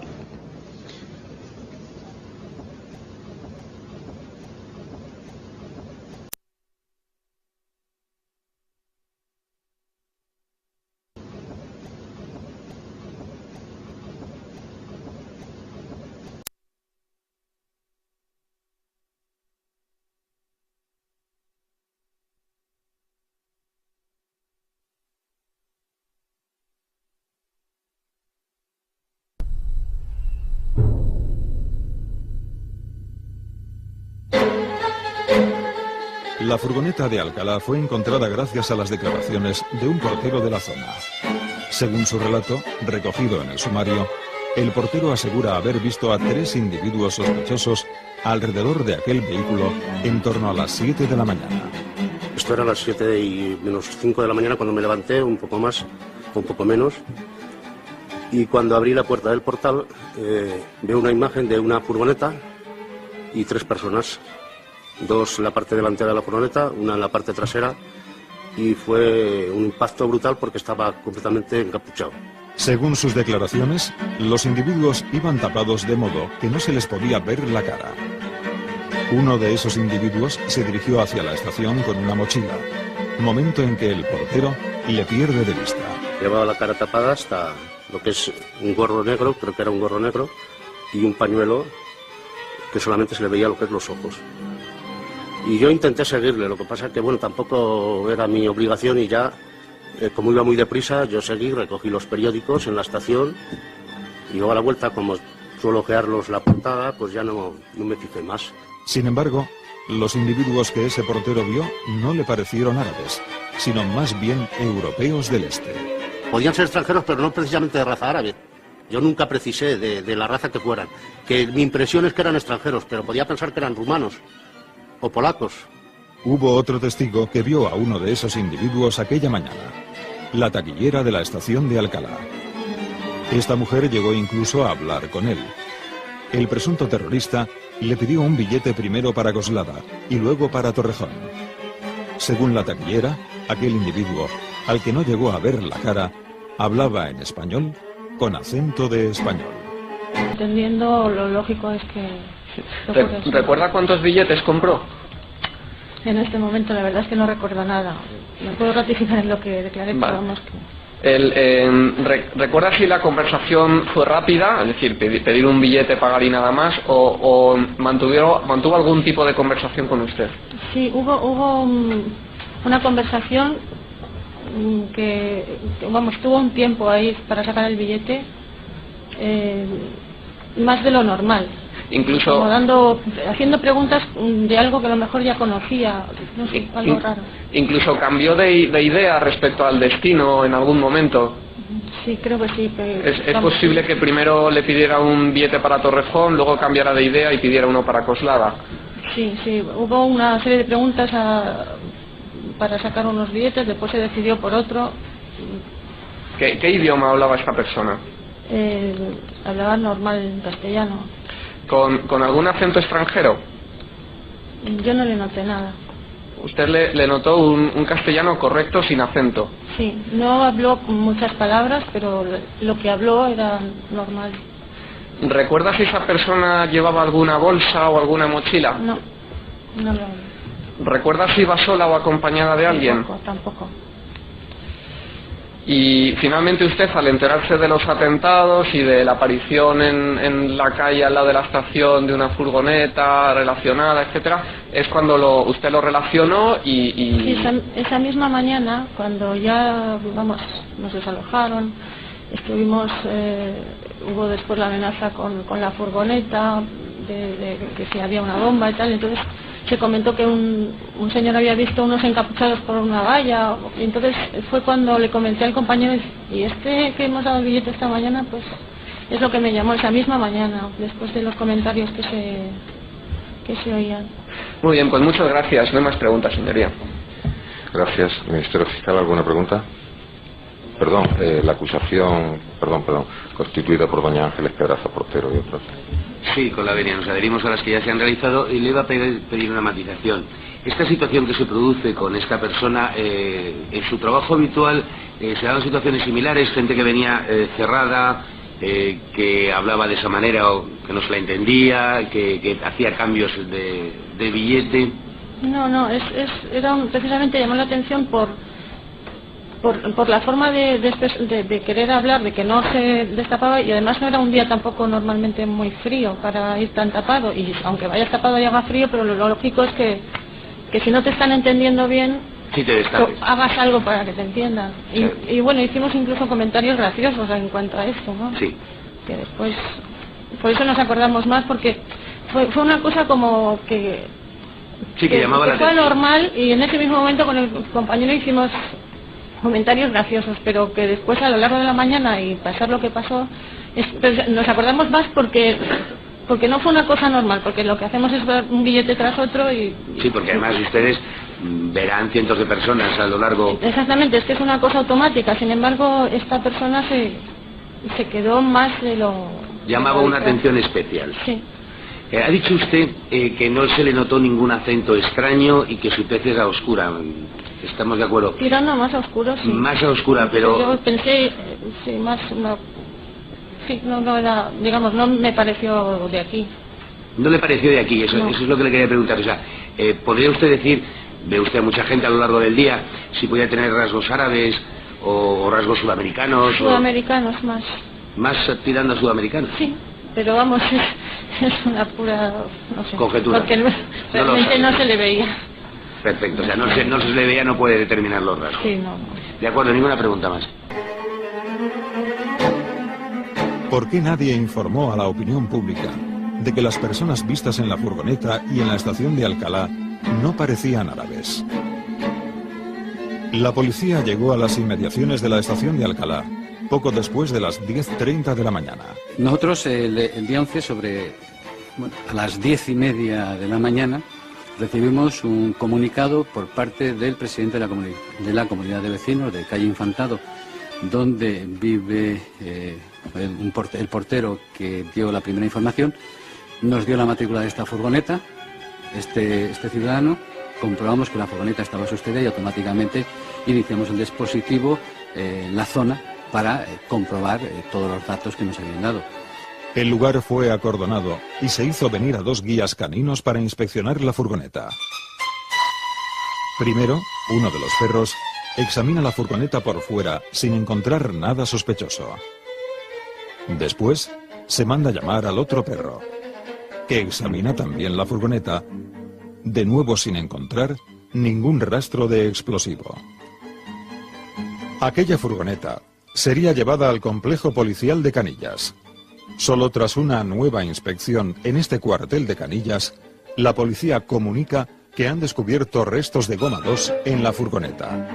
La furgoneta de Alcalá fue encontrada gracias a las declaraciones de un portero de la zona. Según su relato, recogido en el sumario, el portero asegura haber visto a 3 individuos sospechosos alrededor de aquel vehículo en torno a las 7 de la mañana.
Esto era a las 7 y menos 5 de la mañana cuando me levanté, un poco más, un poco menos. Y cuando abrí la puerta del portal, veo una imagen de una furgoneta y 3 personas. 2 en la parte delantera de la furgoneta, una en la parte trasera, y fue un impacto brutal porque estaba completamente encapuchado.
Según sus declaraciones, los individuos iban tapados de modo que no se les podía ver la cara. Uno de esos individuos se dirigió hacia la estación con una mochila, momento en que el portero le pierde de vista.
Llevaba la cara tapada hasta lo que es un gorro negro, creo que era un gorro negro, y un pañuelo que solamente se le veía lo que es los ojos. Y yo intenté seguirle, lo que pasa es que bueno, tampoco era mi obligación y ya, como iba muy deprisa, yo seguí, recogí los periódicos en la estación y luego a la vuelta, como suelo ojearlos la portada, pues ya no me fijé más.
Sin embargo, los individuos que ese portero vio no le parecieron árabes, sino más bien europeos del este.
Podían ser extranjeros, pero no precisamente de raza árabe. Yo nunca precisé de la raza que fueran. Que mi impresión es que eran extranjeros, pero podía pensar que eran rumanos o polacos.
Hubo otro testigo que vio a uno de esos individuos aquella mañana, la taquillera de la estación de Alcalá. Esta mujer llegó incluso a hablar con él. El presunto terrorista le pidió un billete primero para Coslada y luego para Torrejón. Según la taquillera, aquel individuo, al que no llegó a ver la cara, hablaba en español con acento de español.
Entendiendo, lo lógico es que
¿Recuerda cuántos billetes compró?
En este momento la verdad es que no recuerdo nada. No puedo ratificar en lo que declaré, pero vamos que...
¿Recuerda si la conversación fue rápida, es decir, pedir un billete, pagar y nada más, o mantuvo algún tipo de conversación con usted?
Sí, hubo una conversación que, vamos, tuvo un tiempo ahí para sacar el billete, más de lo normal.
Incluso
haciendo preguntas de algo que a lo mejor ya conocía, no sé, algo raro.
Incluso cambió de idea respecto al destino en algún momento.
Sí, creo que sí.
¿Es posible que primero le pidiera un billete para Torrejón, luego cambiara de idea y pidiera uno para Coslada?
Sí, hubo una serie de preguntas para sacar unos billetes, después se decidió por otro.
¿Qué idioma hablaba esta persona?
Hablaba normal en castellano.
¿Con algún acento extranjero?
Yo no le noté nada.
¿Usted le notó un castellano correcto sin acento?
Sí, no habló muchas palabras, pero lo que habló era normal.
¿Recuerda si esa persona llevaba alguna bolsa o alguna mochila?
No lo...
¿Recuerda si iba sola o acompañada de alguien?
Tampoco.
Y finalmente usted, al enterarse de los atentados y de la aparición en la calle al lado de la estación de una furgoneta relacionada, etcétera, es cuando usted lo relacionó y...
Sí, esa misma mañana, cuando ya, vamos, nos desalojaron, estuvimos, hubo después la amenaza con la furgoneta, de que si había una bomba y tal, entonces se comentó que un señor había visto unos encapuchados por una valla, y entonces fue cuando le comenté al compañero, y que hemos dado el billete esta mañana, pues es lo que me llamó esa misma mañana, después de los comentarios que se oían.
Muy bien, pues muchas gracias. No hay más preguntas, señoría.
Gracias. Ministerio Fiscal, ¿alguna pregunta? Perdón, la acusación, constituida por doña Ángeles Pedraza Portero y otros.
Sí, con la venia. Nos adherimos a las que ya se han realizado y le iba a pedir una matización. Esta situación que se produce con esta persona, en su trabajo habitual, se daban situaciones similares, gente que venía cerrada, que hablaba de esa manera o que no se la entendía, que hacía cambios de billete.
No, precisamente llamó la atención por la forma de querer hablar, de que no se destapaba, y además no era un día tampoco normalmente muy frío para ir tan tapado, y aunque vayas tapado y haga frío, pero lo lógico es que si no te están entendiendo bien,
sí te destapes,
hagas algo para que te entiendan. Y bueno, hicimos incluso comentarios graciosos en cuanto a esto, ¿no?
Sí.
Que después, por eso nos acordamos más, porque fue una cosa como que
llamaba la
fue
atención.
Normal, y en ese mismo momento con el compañero hicimos comentarios graciosos, pero que después a lo largo de la mañana y pasar lo que pasó, nos acordamos más porque no fue una cosa normal, porque lo que hacemos es ver un billete tras otro y...
Sí, porque además ustedes verán cientos de personas a lo largo...
Exactamente, es que es una cosa automática, sin embargo esta persona se quedó más de lo...
Llamaba una atención especial.
Sí.
Ha dicho usted que no se le notó ningún acento extraño y que su tez era oscura. ¿Estamos de acuerdo?
Tirando más a oscuro, sí.
Más a oscura, pero...
Yo pensé, sí, más... no era, digamos, no me pareció de aquí.
¿No le pareció de aquí? Eso es lo que le quería preguntar. O sea, ¿podría usted decir, ve usted a mucha gente a lo largo del día, si podía tener rasgos árabes o rasgos sudamericanos?
Sudamericanos más.
¿Más tirando a sudamericanos?
Sí. Pero vamos, es una pura, no sé,
conjetura.
Porque realmente no se le veía.
Perfecto, o sea, no se le veía, no puede determinar los rasgos.
Sí, no.
De acuerdo, ninguna pregunta más.
¿Por qué nadie informó a la opinión pública de que las personas vistas en la furgoneta y en la estación de Alcalá no parecían árabes? La policía llegó a las inmediaciones de la estación de Alcalá poco después de las 10:30 de la mañana.
Nosotros el día 11 a las 10:30 de la mañana recibimos un comunicado por parte del presidente de la comunidad de vecinos de calle Infantado, donde vive el portero que dio la primera información. Nos dio la matrícula de esta furgoneta, este ciudadano, comprobamos que la furgoneta estaba sustraída y automáticamente iniciamos el dispositivo en la zona para comprobar todos los datos que nos habían dado.
El lugar fue acordonado y se hizo venir a 2 guías caninos para inspeccionar la furgoneta. Primero, uno de los perros examina la furgoneta por fuera sin encontrar nada sospechoso. Después, se manda llamar al otro perro, que examina también la furgoneta, de nuevo sin encontrar ningún rastro de explosivo. Aquella furgoneta sería llevada al complejo policial de Canillas. Solo tras una nueva inspección en este cuartel de Canillas, la policía comunica que han descubierto restos de goma 2 en la furgoneta.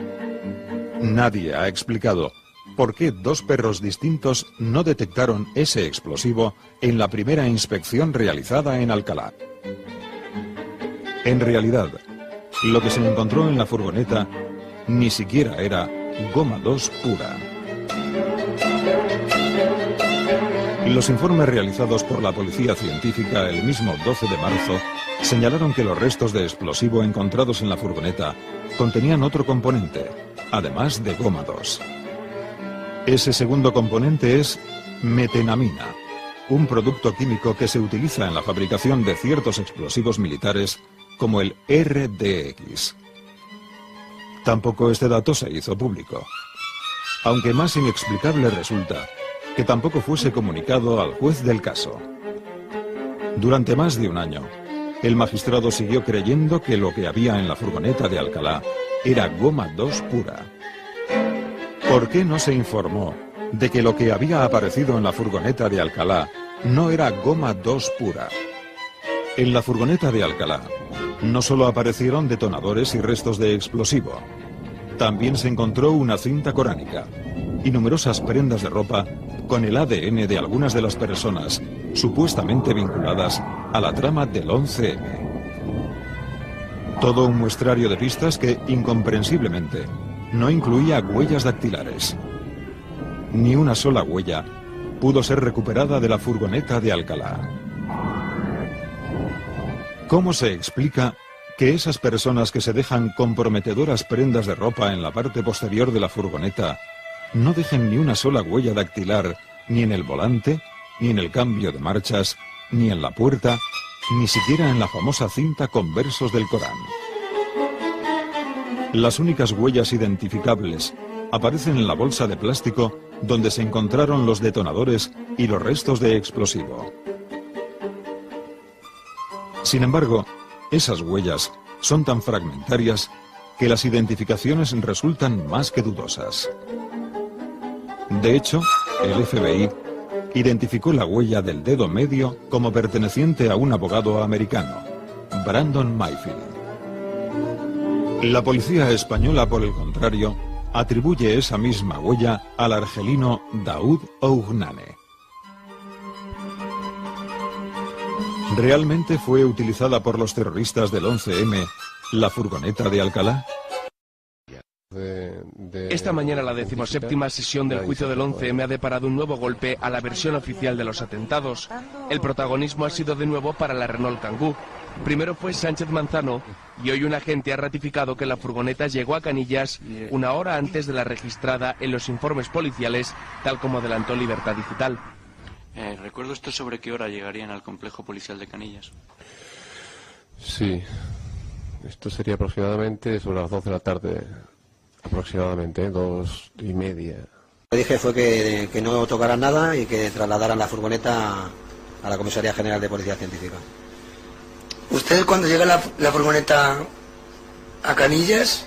Nadie ha explicado por qué 2 perros distintos no detectaron ese explosivo en la primera inspección realizada en Alcalá. En realidad, lo que se encontró en la furgoneta ni siquiera era goma 2 pura. Los informes realizados por la policía científica el mismo 12 de marzo señalaron que los restos de explosivo encontrados en la furgoneta contenían otro componente, además de goma 2. Ese segundo componente es metenamina, un producto químico que se utiliza en la fabricación de ciertos explosivos militares como el RDX. Tampoco este dato se hizo público, aunque más inexplicable resulta que tampoco fuese comunicado al juez del caso. Durante más de un año, el magistrado siguió creyendo que lo que había en la furgoneta de Alcalá era goma 2 pura. ¿Por qué no se informó de que lo que había aparecido en la furgoneta de Alcalá no era goma 2 pura? En la furgoneta de Alcalá no solo aparecieron detonadores y restos de explosivo, también se encontró una cinta coránica y numerosas prendas de ropa con el ADN de algunas de las personas supuestamente vinculadas a la trama del 11M. Todo un muestrario de pistas que, incomprensiblemente, no incluía huellas dactilares. Ni una sola huella pudo ser recuperada de la furgoneta de Alcalá. ¿Cómo se explica que esas personas que se dejan comprometedoras prendas de ropa en la parte posterior de la furgoneta no dejen ni una sola huella dactilar ni en el volante, ni en el cambio de marchas, ni en la puerta, ni siquiera en la famosa cinta con versos del Corán? Las únicas huellas identificables aparecen en la bolsa de plástico donde se encontraron los detonadores y los restos de explosivo. Sin embargo, esas huellas son tan fragmentarias que las identificaciones resultan más que dudosas. De hecho, el FBI identificó la huella del dedo medio como perteneciente a un abogado americano, Brandon Mayfield. La policía española, por el contrario, atribuye esa misma huella al argelino Daoud Ougnane. ¿Realmente fue utilizada por los terroristas del 11M la furgoneta de Alcalá?
Esta mañana la 17ª sesión del juicio del 11M ha deparado un nuevo golpe a la versión oficial de los atentados. El protagonismo ha sido de nuevo para la Renault Kangoo. Primero fue Sánchez Manzano y hoy un agente ha ratificado que la furgoneta llegó a Canillas una hora antes de la registrada en los informes policiales, tal como adelantó Libertad Digital.
¿Recuerdo esto sobre qué hora llegarían al complejo policial de Canillas?
Sí, esto sería aproximadamente sobre las 12 de la tarde, aproximadamente, 2:30.
Lo que dije fue que no tocaran nada y que trasladaran la furgoneta a la Comisaría General de Policía Científica.
¿Usted cuando llega la furgoneta a Canillas,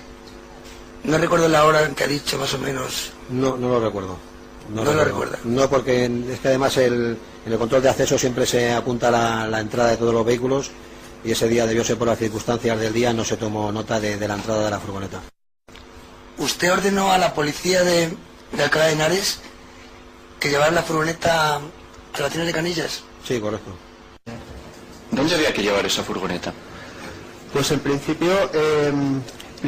no recuerdo la hora en que ha dicho más o menos?
No lo recuerdo.
No lo recuerda.
No, porque es que además en el control de acceso siempre se apunta la entrada de todos los vehículos y ese día debió ser por las circunstancias del día, no se tomó nota de la entrada de la furgoneta.
¿Usted ordenó a la policía de Alcalá de Henares que llevara la furgoneta a la tienda de Canillas?
Sí, correcto.
¿Dónde había que llevar esa furgoneta?
Pues en principio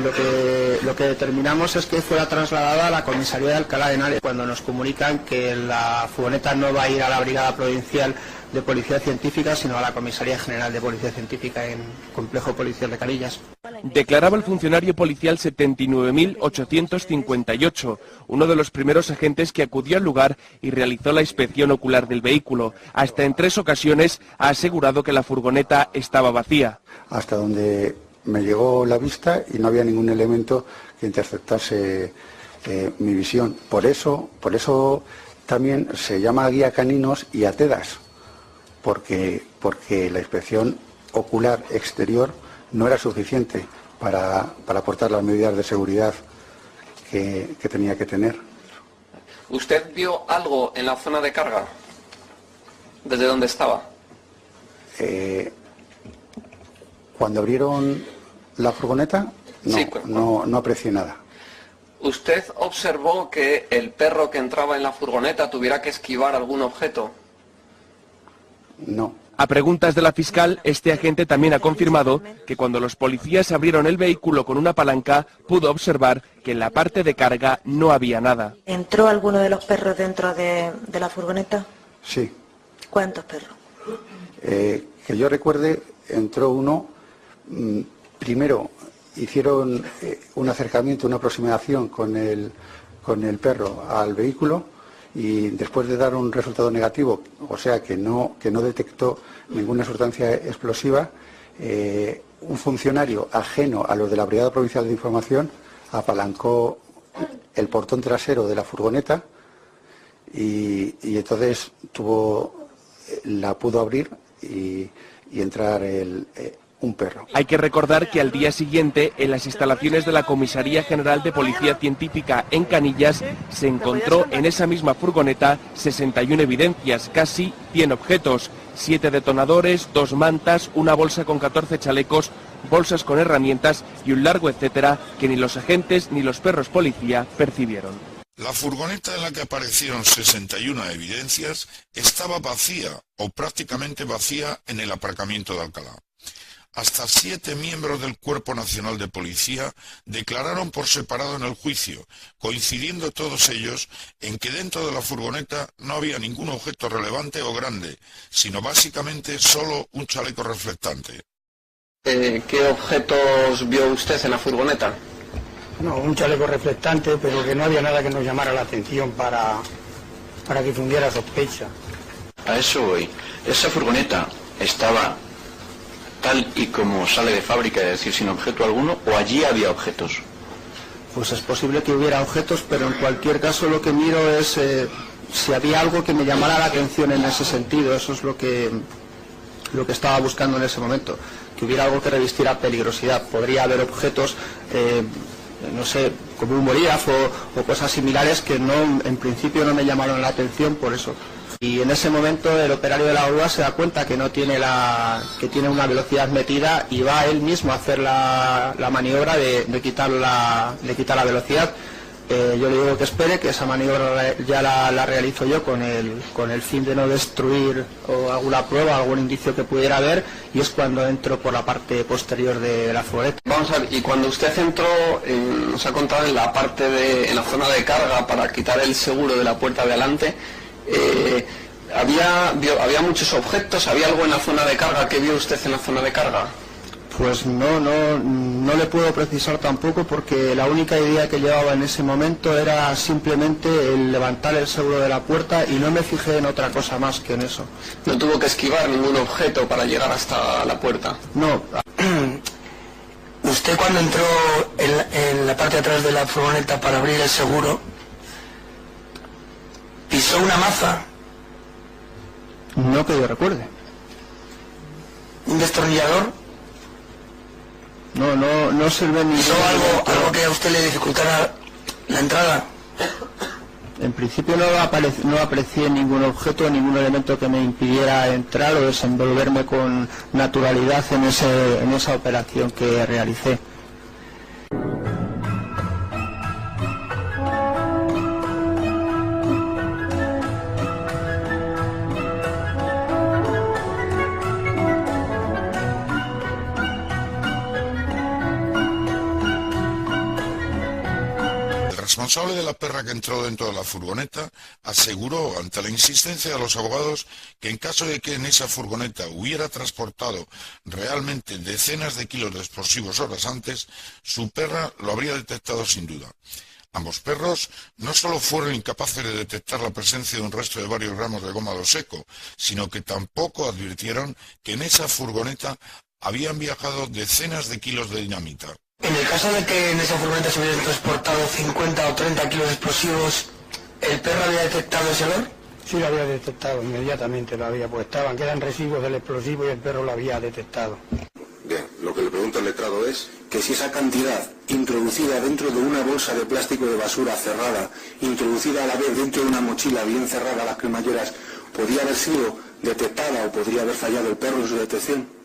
lo que determinamos es que fuera trasladada a la comisaría de Alcalá de Henares, cuando nos comunican que la furgoneta no va a ir a la Brigada Provincial de Policía Científica, sino a la Comisaría General de Policía Científica en Complejo Policial de Canillas.
Declaraba el funcionario policial 79.858, uno de los primeros agentes que acudió al lugar y realizó la inspección ocular del vehículo. Hasta en 3 ocasiones ha asegurado que la furgoneta estaba vacía.
Hasta donde me llegó la vista y no había ningún elemento que interceptase mi visión. Por eso también se llama guía caninos y ATEDAS, porque la inspección ocular exterior no era suficiente para aportar las medidas de seguridad que tenía que tener.
¿Usted vio algo en la zona de carga? ¿Desde dónde estaba?
Cuando abrieron la furgoneta, no aprecié nada.
¿Usted observó que el perro que entraba en la furgoneta tuviera que esquivar algún objeto?
No.
A preguntas de la fiscal, este agente también ha confirmado que cuando los policías abrieron el vehículo con una palanca, pudo observar que en la parte de carga no había nada.
¿Entró alguno de los perros dentro de la furgoneta?
Sí.
¿Cuántos perros?
Que yo recuerde, entró uno. Primero hicieron un acercamiento, una aproximación con el perro al vehículo, y después de dar un resultado negativo, o sea que no detectó ninguna sustancia explosiva, un funcionario ajeno a los de la Brigada Provincial de Información apalancó el portón trasero de la furgoneta y entonces pudo abrir y entrar un perro.
Hay que recordar que al día siguiente, en las instalaciones de la Comisaría General de Policía Científica en Canillas, se encontró en esa misma furgoneta 61 evidencias, casi 100 objetos, 7 detonadores, 2 mantas, una bolsa con 14 chalecos, bolsas con herramientas y un largo etcétera que ni los agentes ni los perros policía percibieron.
La furgoneta en la que aparecieron 61 evidencias estaba vacía o prácticamente vacía en el aparcamiento de Alcalá. Hasta 7 miembros del Cuerpo Nacional de Policía declararon por separado en el juicio, coincidiendo todos ellos en que dentro de la furgoneta no había ningún objeto relevante o grande, sino básicamente solo un chaleco reflectante.
¿Qué objetos vio usted en la furgoneta?
No, un chaleco reflectante, pero que no había nada que nos llamara la atención para que fundiera sospecha.
A eso voy. Esa furgoneta estaba tal y como sale de fábrica, es decir, sin objeto alguno, o allí había objetos.
Pues es posible que hubiera objetos, pero en cualquier caso lo que miro es si había algo que me llamara la atención en ese sentido. Eso es lo que estaba buscando en ese momento, que hubiera algo que revistiera peligrosidad. Podría haber objetos, no sé, como un bolígrafo o cosas similares que en principio no me llamaron la atención por eso. Y en ese momento el operario de la grúa se da cuenta que que tiene una velocidad metida y va él mismo a hacer la maniobra de quitar la velocidad. Yo le digo que espere, que esa maniobra ya la realizo yo con el fin de no destruir o alguna prueba, algún indicio que pudiera haber, y es cuando entro por la parte posterior de la furgoneta.
Vamos a ver, y cuando usted entró, nos ha contado en la zona de carga para quitar el seguro de la puerta de adelante, había muchos objetos, ¿había algo en la zona de carga? ¿Qué vio usted en la zona de carga?
Pues no le puedo precisar tampoco, porque la única idea que llevaba en ese momento era simplemente el levantar el seguro de la puerta y no me fijé en otra cosa más que en eso.
¿No tuvo que esquivar ningún objeto para llegar hasta la puerta?
No.
Usted cuando entró en la parte de atrás de la furgoneta para abrir el seguro, ¿pisó una maza?
No que yo recuerde.
¿Un destornillador?
No observé ni...
¿Pisó algo que a usted le dificultara la entrada?
En principio no aprecié ningún objeto, ningún elemento que me impidiera entrar o desenvolverme con naturalidad en esa operación que realicé.
responsable de la perra que entró dentro de la furgoneta aseguró ante la insistencia de los abogados que en caso de que en esa furgoneta hubiera transportado realmente decenas de kilos de explosivos horas antes, su perra lo habría detectado sin duda. Ambos perros no solo fueron incapaces de detectar la presencia de un resto de varios gramos de gómado seco, sino que tampoco advirtieron que en esa furgoneta habían viajado decenas de kilos de dinamita.
En el caso de que en esa furgoneta se hubieran transportado 50 o 30 kilos de explosivos, ¿el perro había detectado ese olor?
Sí, lo había detectado, inmediatamente lo había, pues estaban, que eran residuos del explosivo y el perro lo había detectado.
Bien, lo que le pregunta el letrado es que si esa cantidad introducida dentro de una bolsa de plástico de basura cerrada, introducida a la vez dentro de una mochila bien cerrada a las cremalleras, podía haber sido detectada o podría haber fallado el perro en su detección.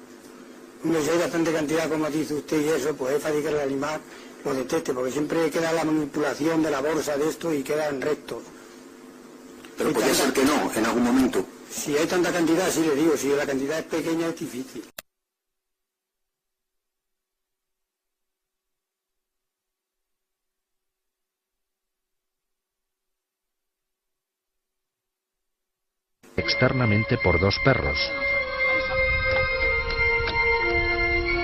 No sé, bastante cantidad, como dice usted, y eso, pues es fácil que el animal lo detecte, porque siempre queda la manipulación de la bolsa de esto y queda en recto.
Pero puede ser que no, en algún momento.
Si hay tanta cantidad, sí le digo, si la cantidad es pequeña es difícil.
Externamente por dos perros.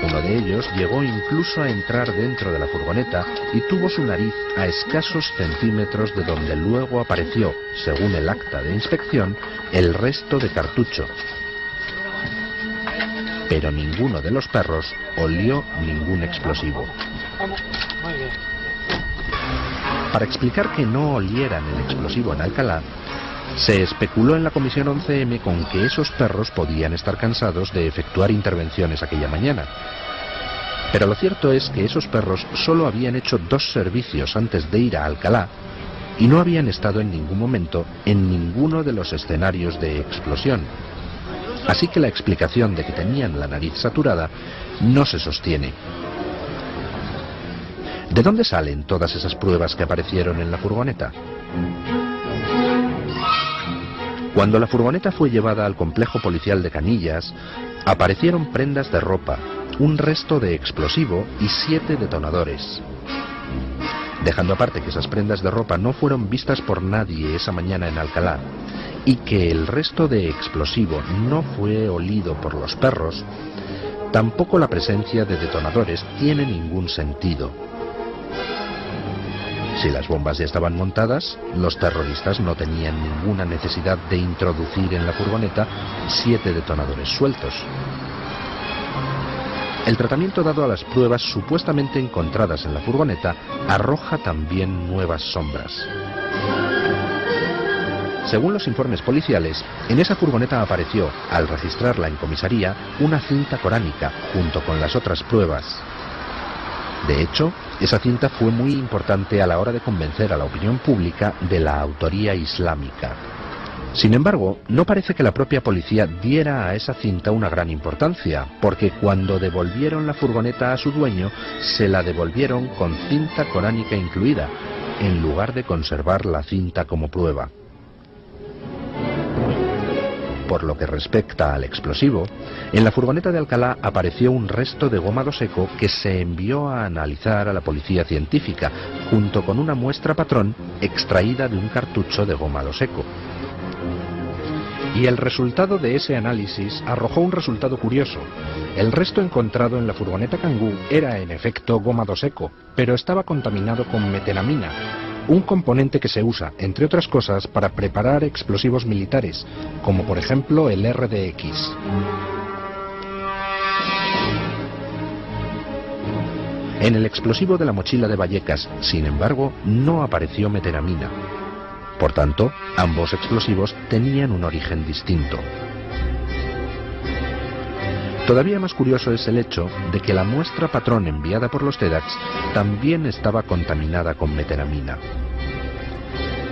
Uno de ellos llegó incluso a entrar dentro de la furgoneta y tuvo su nariz a escasos centímetros de donde luego apareció, según el acta de inspección, el resto de cartucho. Pero ninguno de los perros olió ningún explosivo. Para explicar que no olieran el explosivo en Alcalá, se especuló en la Comisión 11M con que esos perros podían estar cansados de efectuar intervenciones aquella mañana. Pero lo cierto es que esos perros solo habían hecho 2 servicios antes de ir a Alcalá y no habían estado en ningún momento en ninguno de los escenarios de explosión. Así que la explicación de que tenían la nariz saturada no se sostiene. ¿De dónde salen todas esas pruebas que aparecieron en la furgoneta? Cuando la furgoneta fue llevada al complejo policial de Canillas, aparecieron prendas de ropa, un resto de explosivo y 7 detonadores. Dejando aparte que esas prendas de ropa no fueron vistas por nadie esa mañana en Alcalá y que el resto de explosivo no fue olido por los perros, tampoco la presencia de detonadores tiene ningún sentido. Si las bombas ya estaban montadas, los terroristas no tenían ninguna necesidad de introducir en la furgoneta 7 detonadores sueltos. El tratamiento dado a las pruebas supuestamente encontradas en la furgoneta arroja también nuevas sombras. Según los informes policiales, en esa furgoneta apareció, al registrarla en comisaría, una cinta coránica junto con las otras pruebas. De hecho, esa cinta fue muy importante a la hora de convencer a la opinión pública de la autoría islámica. Sin embargo, no parece que la propia policía diera a esa cinta una gran importancia, porque cuando devolvieron la furgoneta a su dueño, se la devolvieron con cinta coránica incluida, en lugar de conservar la cinta como prueba. Por lo que respecta al explosivo, en la furgoneta de Alcalá apareció un resto de gómado seco que se envió a analizar a la policía científica, junto con una muestra patrón extraída de un cartucho de gómado seco. Y el resultado de ese análisis arrojó un resultado curioso. El resto encontrado en la furgoneta Kangoo era en efecto gómado seco, pero estaba contaminado con metenamina, un componente que se usa, entre otras cosas, para preparar explosivos militares, como por ejemplo el RDX. En el explosivo de la mochila de Vallecas, sin embargo, no apareció metenamina. Por tanto, ambos explosivos tenían un origen distinto. Todavía más curioso es el hecho de que la muestra patrón enviada por los TEDx también estaba contaminada con metenamina.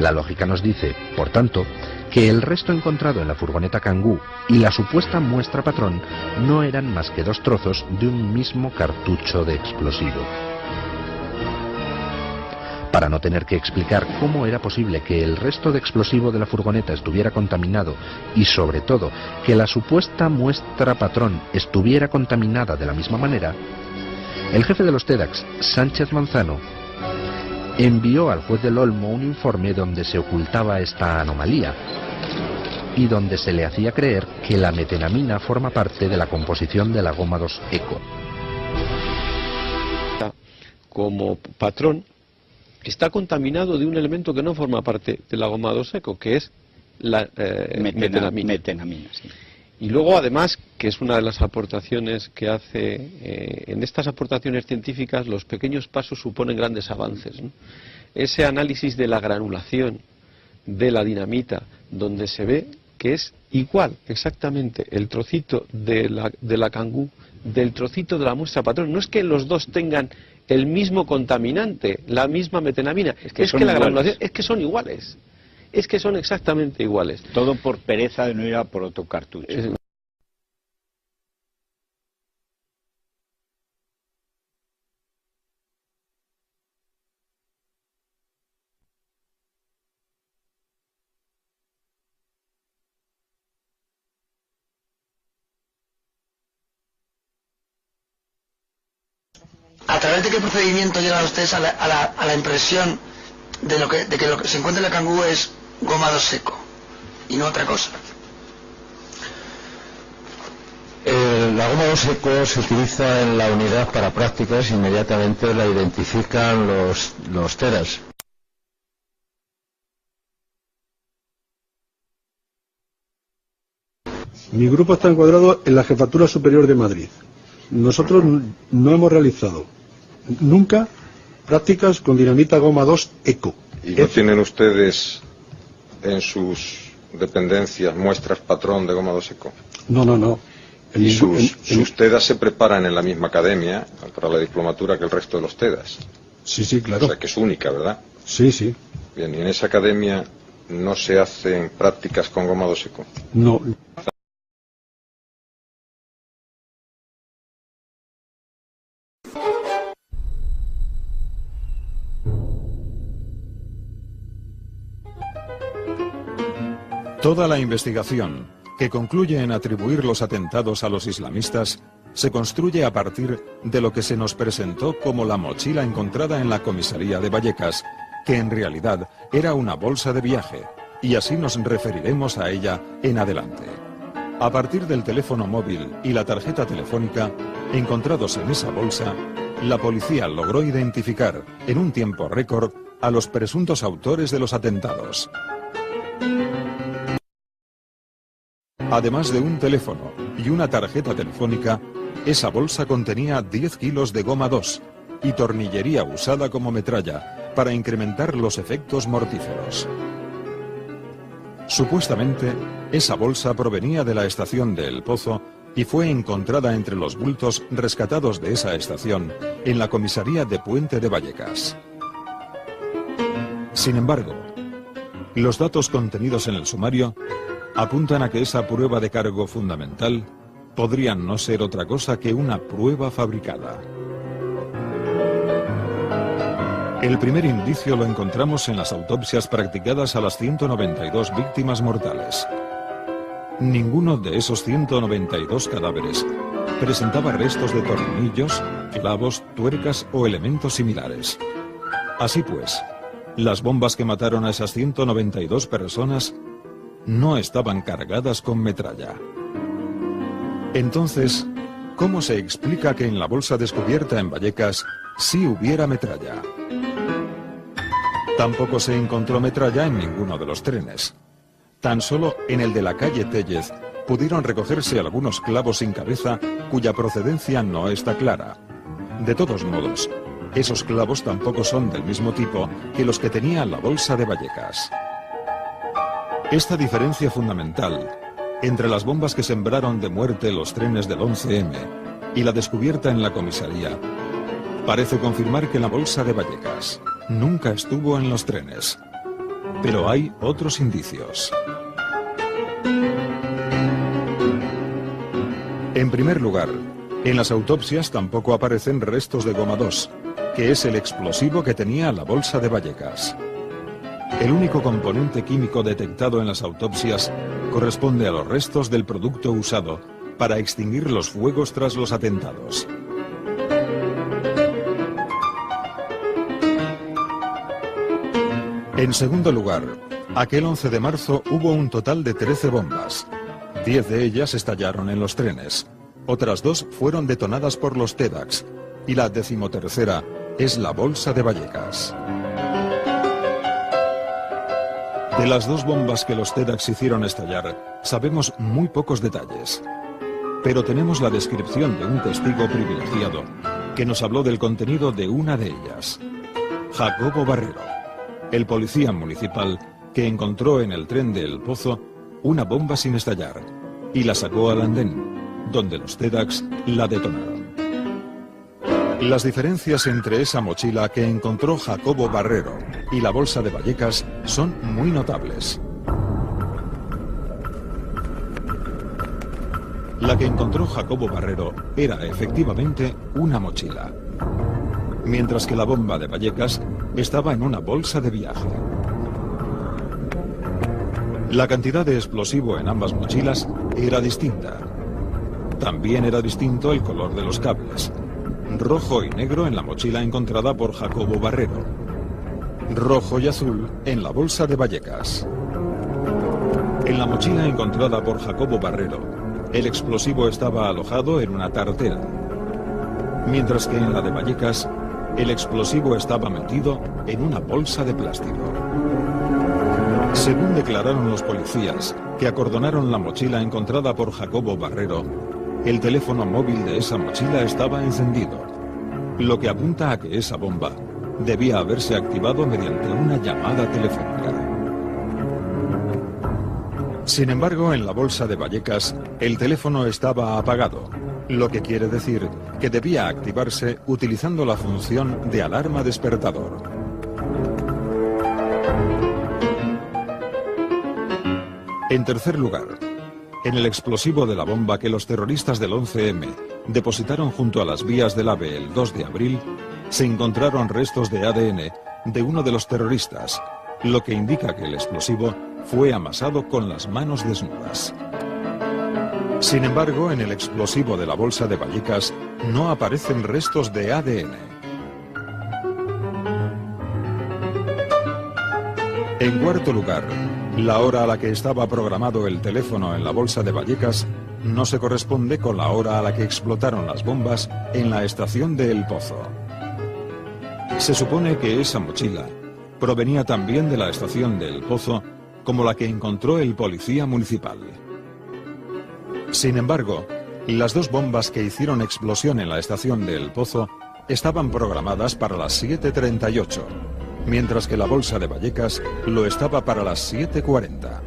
La lógica nos dice, por tanto, que el resto encontrado en la furgoneta Kangoo y la supuesta muestra patrón no eran más que 2 trozos de un mismo cartucho de explosivo. Para no tener que explicar cómo era posible que el resto de explosivo de la furgoneta estuviera contaminado y, sobre todo, que la supuesta muestra patrón estuviera contaminada de la misma manera, el jefe de los TEDx, Sánchez Manzano, envió al juez del Olmo un informe donde se ocultaba esta anomalía y donde se le hacía creer que la metenamina forma parte de la composición de la goma 2 Eco.
Como patrón está contaminado de un elemento que no forma parte de la goma 2 Eco, que es la metenamina.
Sí.
Y luego, además, que es una de las aportaciones que hace, en estas aportaciones científicas los pequeños pasos suponen grandes avances, ¿no? Ese análisis de la granulación de la dinamita, donde se ve que es igual exactamente el trocito de la Kangoo del trocito de la muestra patrón. No es que los dos tengan el mismo contaminante, la misma metenamina, es que la granulación, es que son iguales. Es que son exactamente iguales.
Todo por pereza de no ir a por otro cartucho.
¿A través de qué procedimiento llegan ustedes a la impresión de que lo que se encuentra en la Kangoo es goma 2 Eco y no otra cosa?
La goma 2 Eco se utiliza en la unidad para prácticas, inmediatamente la identifican los TERAS.
Mi grupo está encuadrado en la Jefatura Superior de Madrid. Nosotros no hemos realizado nunca prácticas con dinamita goma 2 Eco.
¿Y no tienen ustedes en sus dependencias muestras patrón de goma 2 Eco?
No.
¿Y sus TEDAS se preparan en la misma academia para la diplomatura que el resto de los TEDAS?
Sí, claro.
O sea, que es única, ¿verdad?
Sí.
Bien, ¿y en esa academia no se hacen prácticas con goma 2 Eco?
No.
Toda la investigación, que concluye en atribuir los atentados a los islamistas, se construye a partir de lo que se nos presentó como la mochila encontrada en la comisaría de Vallecas, que en realidad era una bolsa de viaje, y así nos referiremos a ella en adelante. A partir del teléfono móvil y la tarjeta telefónica encontrados en esa bolsa, la policía logró identificar en un tiempo récord a los presuntos autores de los atentados. Además de un teléfono y una tarjeta telefónica, esa bolsa contenía 10 kilos de goma 2 y tornillería usada como metralla para incrementar los efectos mortíferos. Supuestamente, esa bolsa provenía de la estación de El Pozo y fue encontrada entre los bultos rescatados de esa estación en la comisaría de Puente de Vallecas. Sin embargo, los datos contenidos en el sumario apuntan a que esa prueba de cargo fundamental podría no ser otra cosa que una prueba fabricada. El primer indicio lo encontramos en las autopsias practicadas a las 192 víctimas mortales. Ninguno de esos 192 cadáveres presentaba restos de tornillos, clavos, tuercas o elementos similares. Así pues, las bombas que mataron a esas 192 personas no estaban cargadas con metralla. Entonces, ¿cómo se explica que en la bolsa descubierta en Vallecas sí hubiera metralla? Tampoco se encontró metralla en ninguno de los trenes. Tan solo en el de la calle Tellez pudieron recogerse algunos clavos sin cabeza cuya procedencia no está clara. De todos modos, esos clavos tampoco son del mismo tipo que los que tenía la bolsa de Vallecas. Esta diferencia fundamental entre las bombas que sembraron de muerte los trenes del 11M y la descubierta en la comisaría parece confirmar que la bolsa de Vallecas nunca estuvo en los trenes. Pero hay otros indicios. En primer lugar, en las autopsias tampoco aparecen restos de goma 2, que es el explosivo que tenía la bolsa de Vallecas. El único componente químico detectado en las autopsias corresponde a los restos del producto usado para extinguir los fuegos tras los atentados. En segundo lugar, aquel 11 de marzo hubo un total de 13 bombas. 10 de ellas estallaron en los trenes. Otras 2 fueron detonadas por los TEDx. Y la 13ª es la Bolsa de Vallecas. De las 2 bombas que los TEDx hicieron estallar, sabemos muy pocos detalles. Pero tenemos la descripción de un testigo privilegiado que nos habló del contenido de una de ellas. Jacobo Barrero, el policía municipal que encontró en el tren de El Pozo una bomba sin estallar y la sacó al andén, donde los TEDx la detonaron. Las diferencias entre esa mochila que encontró Jacobo Barrero y la bolsa de Vallecas son muy notables. La que encontró Jacobo Barrero era efectivamente una mochila, mientras que la bomba de Vallecas estaba en una bolsa de viaje. La cantidad de explosivo en ambas mochilas era distinta. También era distinto el color de los cables. Rojo y negro en la mochila encontrada por Jacobo Barrero. Rojo y azul en la bolsa de Vallecas. En la mochila encontrada por Jacobo Barrero, el explosivo estaba alojado en una tartera, mientras que en la de Vallecas, el explosivo estaba metido en una bolsa de plástico. Según declararon los policías que acordonaron la mochila encontrada por Jacobo Barrero, el teléfono móvil de esa mochila estaba encendido, lo que apunta a que esa bomba debía haberse activado mediante una llamada telefónica. Sin embargo, en la bolsa de Vallecas, el teléfono estaba apagado, lo que quiere decir que debía activarse utilizando la función de alarma despertador. En tercer lugar, en el explosivo de la bomba que los terroristas del 11M depositaron junto a las vías del AVE el 2 de abril, se encontraron restos de ADN de uno de los terroristas, lo que indica que el explosivo fue amasado con las manos desnudas. Sin embargo, en el explosivo de la bolsa de Vallecas no aparecen restos de ADN. En cuarto lugar, la hora a la que estaba programado el teléfono en la bolsa de Vallecas no se corresponde con la hora a la que explotaron las bombas en la estación de El Pozo. Se supone que esa mochila provenía también de la estación de El Pozo, como la que encontró el policía municipal. Sin embargo, las 2 bombas que hicieron explosión en la estación de El Pozo estaban programadas para las 7:38, mientras que la bolsa de Vallecas lo estaba para las 7:40.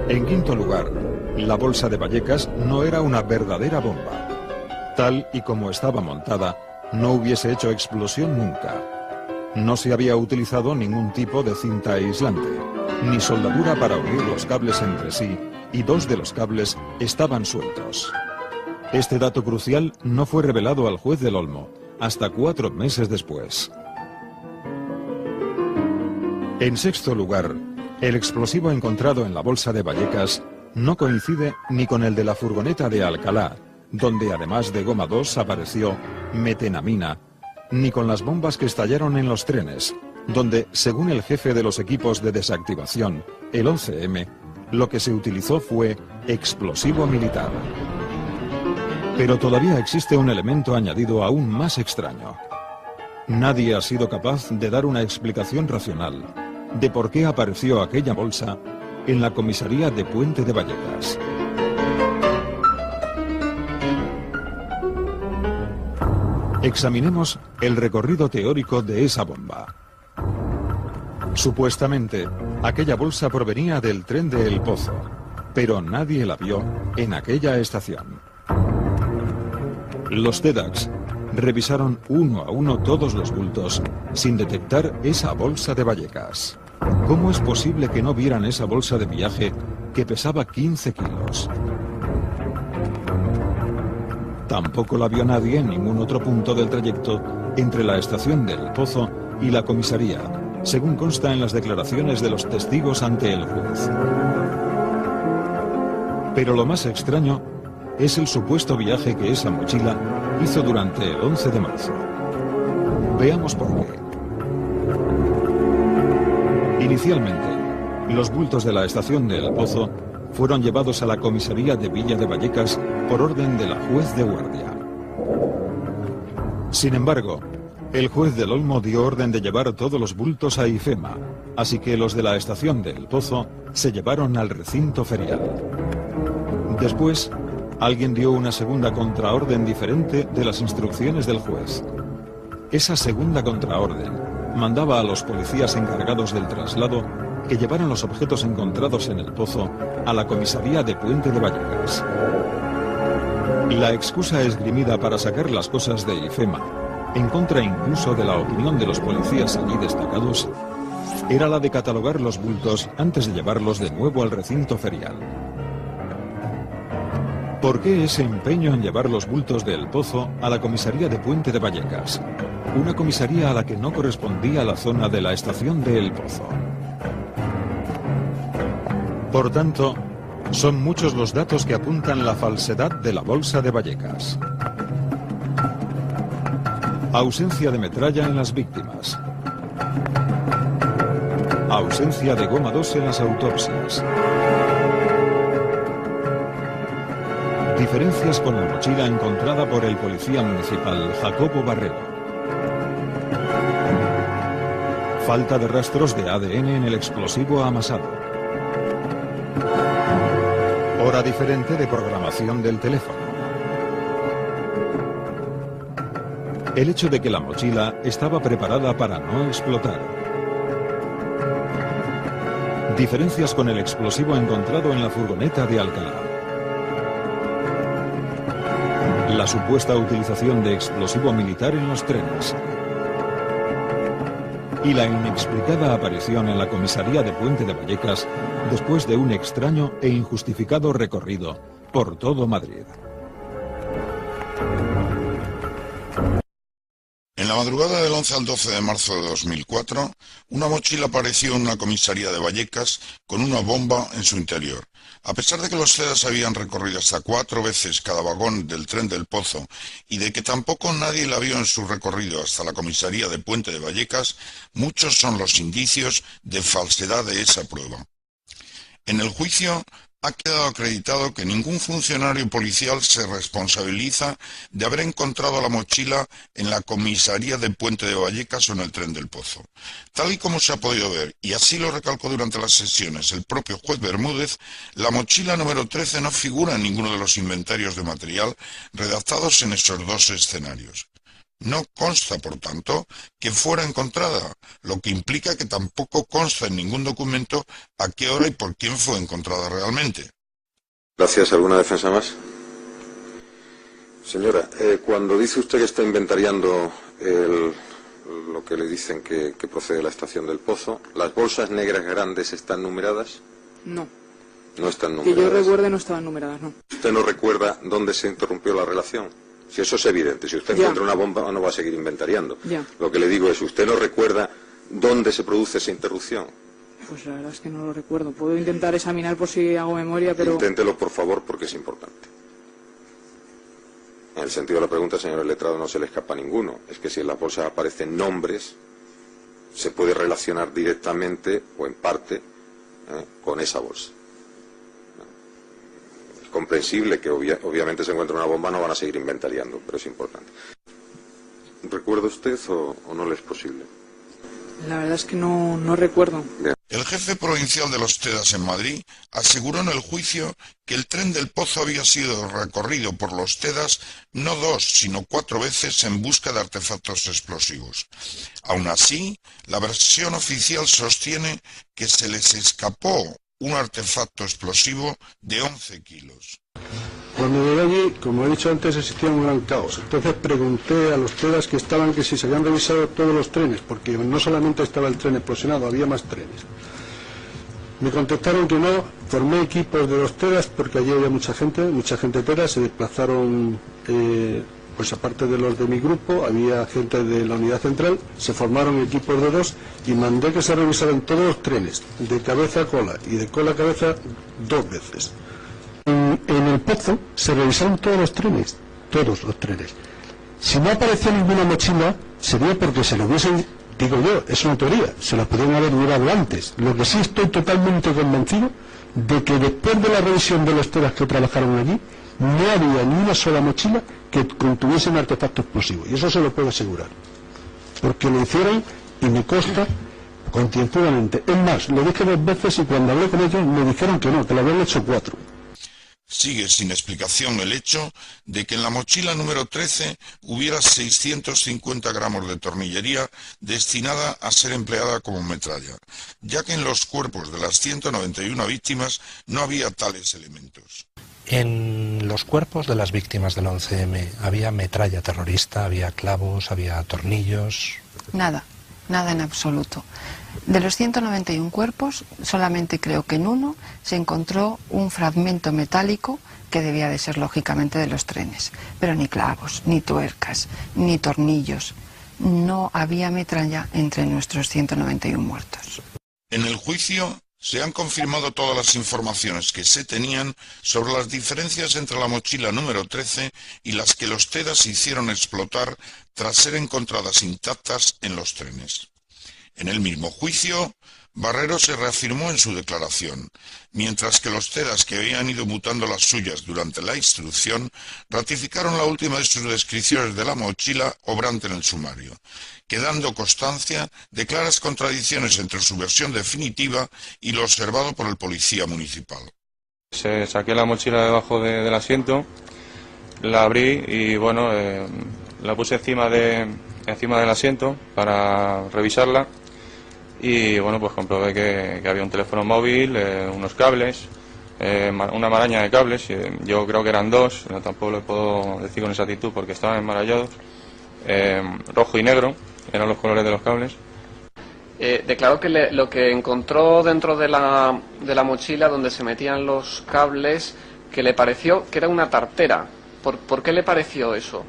En quinto lugar, la bolsa de Vallecas no era una verdadera bomba. Tal y como estaba montada, no hubiese hecho explosión nunca. No se había utilizado ningún tipo de cinta aislante, ni soldadura para unir los cables entre sí, y 2 de los cables estaban sueltos. Este dato crucial no fue revelado al juez del Olmo hasta 4 meses después. En sexto lugar, el explosivo encontrado en la bolsa de Vallecas no coincide ni con el de la furgoneta de Alcalá, donde además de goma 2 apareció metenamina, ni con las bombas que estallaron en los trenes, donde, según el jefe de los equipos de desactivación, el 11M, lo que se utilizó fue explosivo militar. Pero todavía existe un elemento añadido aún más extraño. Nadie ha sido capaz de dar una explicación racional de por qué apareció aquella bolsa en la comisaría de Puente de Vallecas. Examinemos el recorrido teórico de esa bomba. Supuestamente, aquella bolsa provenía del tren de El Pozo, pero nadie la vio en aquella estación. Los TEDx revisaron uno a uno todos los bultos sin detectar esa bolsa de Vallecas. ¿Cómo es posible que no vieran esa bolsa de viaje que pesaba 15 kilos? Tampoco la vio nadie en ningún otro punto del trayecto entre la estación de El Pozo y la comisaría, según consta en las declaraciones de los testigos ante el juez. Pero lo más extraño es el supuesto viaje que esa mochila hizo durante el 11 de marzo. Veamos por qué. Inicialmente, los bultos de la estación de El Pozo fueron llevados a la comisaría de Villa de Vallecas por orden de la juez de guardia. Sin embargo, el juez del Olmo dio orden de llevar todos los bultos a IFEMA, así que los de la estación de El Pozo se llevaron al recinto ferial. Después, alguien dio una segunda contraorden diferente de las instrucciones del juez. Esa segunda contraorden mandaba a los policías encargados del traslado que llevaran los objetos encontrados en el pozo a la comisaría de Puente de Vallecas. La excusa esgrimida para sacar las cosas de IFEMA, en contra incluso de la opinión de los policías allí destacados, era la de catalogar los bultos antes de llevarlos de nuevo al recinto ferial. ¿Por qué ese empeño en llevar los bultos de El Pozo a la comisaría de Puente de Vallecas? Una comisaría a la que no correspondía la zona de la estación de El Pozo. Por tanto, son muchos los datos que apuntan la falsedad de la bolsa de Vallecas. Ausencia de metralla en las víctimas. Ausencia de goma 2 en las autopsias. Diferencias con la mochila encontrada por el policía municipal Jacobo Barrero. Falta de rastros de ADN en el explosivo amasado. Hora diferente de programación del teléfono. El hecho de que la mochila estaba preparada para no explotar. Diferencias con el explosivo encontrado en la furgoneta de Alcalá. La supuesta utilización de explosivo militar en los trenes. Y la inexplicada aparición en la comisaría de Puente de Vallecas después de un extraño e injustificado recorrido por todo Madrid.
En la madrugada del 11 al 12 de marzo de 2004, una mochila apareció en una comisaría de Vallecas con una bomba en su interior. A pesar de que los CEDAS habían recorrido hasta 4 veces cada vagón del tren del Pozo y de que tampoco nadie la vio en su recorrido hasta la comisaría de Puente de Vallecas, muchos son los indicios de falsedad de esa prueba. En el juicio ha quedado acreditado que ningún funcionario policial se responsabiliza de haber encontrado la mochila en la comisaría de Puente de Vallecas o en el tren del Pozo. Tal y como se ha podido ver, y así lo recalcó durante las sesiones el propio juez Bermúdez, la mochila número 13 no figura en ninguno de los inventarios de material redactados en esos 2 escenarios. No consta, por tanto, que fuera encontrada, lo que implica que tampoco consta en ningún documento a qué hora y por quién fue encontrada realmente.
Gracias. ¿Alguna defensa más? Señora, cuando dice usted que está inventariando lo que le dicen que procede de la estación del Pozo, ¿las bolsas negras grandes están numeradas?
No.
No están numeradas.
Que yo recuerde no estaban numeradas, no.
¿Usted no recuerda dónde se interrumpió la relación? Si eso es evidente, si usted encuentra una bomba no va a seguir inventariando.
Ya.
Lo que le digo es, ¿usted no recuerda dónde se produce esa interrupción?
Pues la verdad es que no lo recuerdo. Puedo intentar examinar por si hago memoria, pero...
Inténtelo, por favor, porque es importante. En el sentido de la pregunta, señor el letrado, no se le escapa a ninguno. Es que si en las bolsas aparecen nombres, se puede relacionar directamente o en parte con esa bolsa. Comprensible que obviamente se encuentra una bomba, no van a seguir inventariando, pero es importante. ¿Recuerda usted o no le es posible?
La verdad es que no recuerdo.
Bien.
El jefe provincial de los TEDAS en Madrid aseguró en el juicio que el tren del Pozo había sido recorrido por los TEDAS no 2, sino 4 veces en busca de artefactos explosivos. Aún así, la versión oficial sostiene que se les escapó un artefacto explosivo de 11 kilos.
Cuando llegué allí, como he dicho antes, existía un gran caos. Entonces pregunté a los TEDAS que estaban que si se habían revisado todos los trenes, porque no solamente estaba el tren explosionado, había más trenes. Me contestaron que no. Formé equipos de los TEDAS porque allí había mucha gente TEDAS, se desplazaron, pues aparte de los de mi grupo, había gente de la unidad central, se formaron equipos de 2 y mandé que se revisaran todos los trenes, de cabeza a cola y de cola a cabeza 2 veces. En el Pozo se revisaron todos los trenes. Si no aparecía ninguna mochila, sería porque se lo hubiesen, digo yo, es una teoría, se los podrían haber llevado antes. Lo que sí estoy totalmente convencido de que después de la revisión de los telas que trabajaron allí, no había ni una sola mochila que contuviese un artefacto explosivo, y eso se lo puedo asegurar, porque lo hicieron y me consta concienzudamente. Es más, lo dije 2 veces y cuando hablé con ellos me dijeron que no, que lo habían hecho 4.
Sigue sin explicación el hecho de que en la mochila número 13 hubiera 650 gramos de tornillería destinada a ser empleada como metralla, ya que en los cuerpos de las 191 víctimas no había tales elementos.
En los cuerpos de las víctimas del 11M había metralla terrorista, había clavos, había tornillos.
Nada, nada en absoluto. De los 191 cuerpos, solamente creo que en uno se encontró un fragmento metálico que debía de ser lógicamente de los trenes, pero ni clavos, ni tuercas, ni tornillos. No había metralla entre nuestros 191 muertos.
En el juicio se han confirmado todas las informaciones que se tenían sobre las diferencias entre la mochila número 13 y las que los TEDAS hicieron explotar tras ser encontradas intactas en los trenes. En el mismo juicio, Barrero se reafirmó en su declaración, mientras que los TEDAS que habían ido mutando las suyas durante la instrucción ratificaron la última de sus descripciones de la mochila obrante en el sumario, quedando constancia de claras contradicciones entre su versión definitiva y lo observado por el policía municipal.
Saqué la mochila debajo del asiento, la abrí y bueno, la puse encima del asiento para revisarla. Y bueno, pues comprobé que había un teléfono móvil, unos cables, una maraña de cables, yo creo que eran 2, no, tampoco lo puedo decir con exactitud porque estaban enmarallados, rojo y negro, eran los colores de los cables.
Declaró que lo que encontró dentro de la mochila donde se metían los cables, que le pareció que era una tartera. ¿Por qué le pareció eso?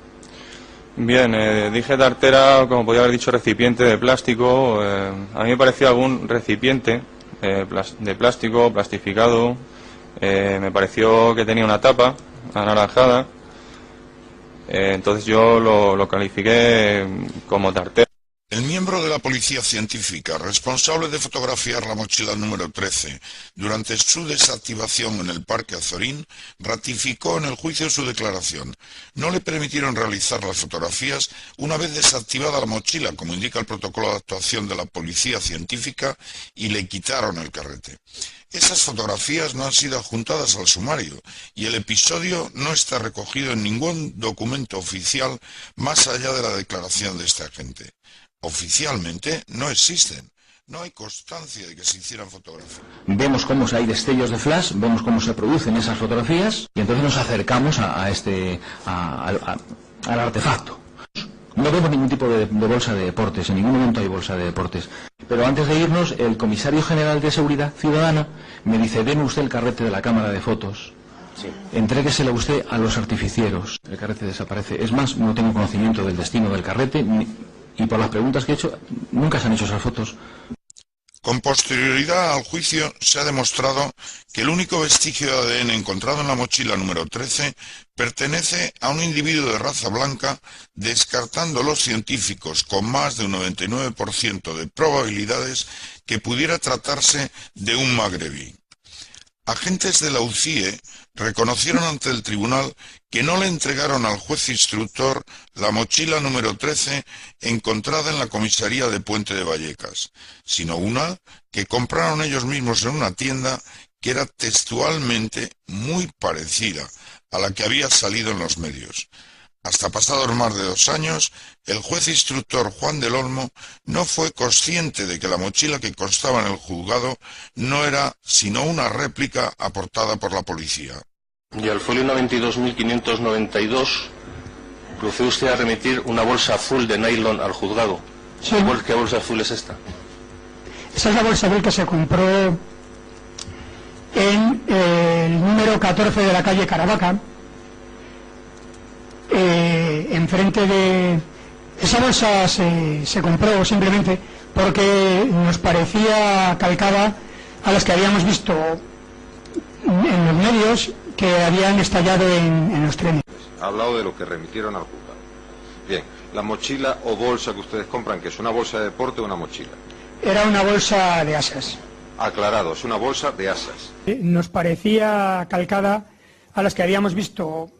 Bien, dije tartera, como podía haber dicho recipiente de plástico. A mí me pareció algún recipiente de plástico plastificado. Me pareció que tenía una tapa anaranjada. Entonces yo lo califiqué como tartera.
El miembro de la policía científica responsable de fotografiar la mochila número 13 durante su desactivación en el Parque Azorín ratificó en el juicio su declaración. No le permitieron realizar las fotografías una vez desactivada la mochila, como indica el protocolo de actuación de la policía científica, y le quitaron el carrete. Esas fotografías no han sido adjuntadas al sumario y el episodio no está recogido en ningún documento oficial más allá de la declaración de este agente. Oficialmente no existen, no hay constancia de que se hicieran fotografías.
Vemos cómo hay destellos de flash, vemos cómo se producen esas fotografías y entonces nos acercamos al artefacto. No vemos ningún tipo de bolsa de deportes, en ningún momento hay bolsa de deportes. Pero antes de irnos, el comisario general de Seguridad Ciudadana me dice: deme usted el carrete de la cámara de fotos. Sí. Entrégueselo usted a los artificieros. El carrete desaparece. Es más, no tengo conocimiento del destino del carrete y por las preguntas que he hecho, nunca se han hecho esas fotos.
Con posterioridad al juicio se ha demostrado que el único vestigio de ADN encontrado en la mochila número 13 pertenece a un individuo de raza blanca, descartando los científicos con más de un 99% de probabilidades que pudiera tratarse de un magrebí. Agentes de la UCIE reconocieron ante el tribunal que no le entregaron al juez instructor la mochila número 13 encontrada en la comisaría de Puente de Vallecas, sino una que compraron ellos mismos en una tienda que era textualmente muy parecida a la que había salido en los medios. Hasta pasados más de 2 años, el juez instructor Juan del Olmo no fue consciente de que la mochila que constaba en el juzgado no era sino una réplica aportada por la policía.
Y al folio 92.592 procede usted a remitir una bolsa azul de nylon al juzgado. Sí. ¿Qué bolsa azul es esta?
Esa es la bolsa azul que se compró en el número 14 de la calle Caravaca. Enfrente de esa bolsa se compró simplemente porque nos parecía calcada a las que habíamos visto en los medios que habían estallado en los trenes.
Ha hablado de lo que remitieron al juzgado. Bien, La mochila o bolsa que ustedes compran, ¿que es una bolsa de deporte o una mochila?
Era una bolsa de asas.
Aclarado, es una bolsa de asas.
Nos parecía calcada a las que habíamos visto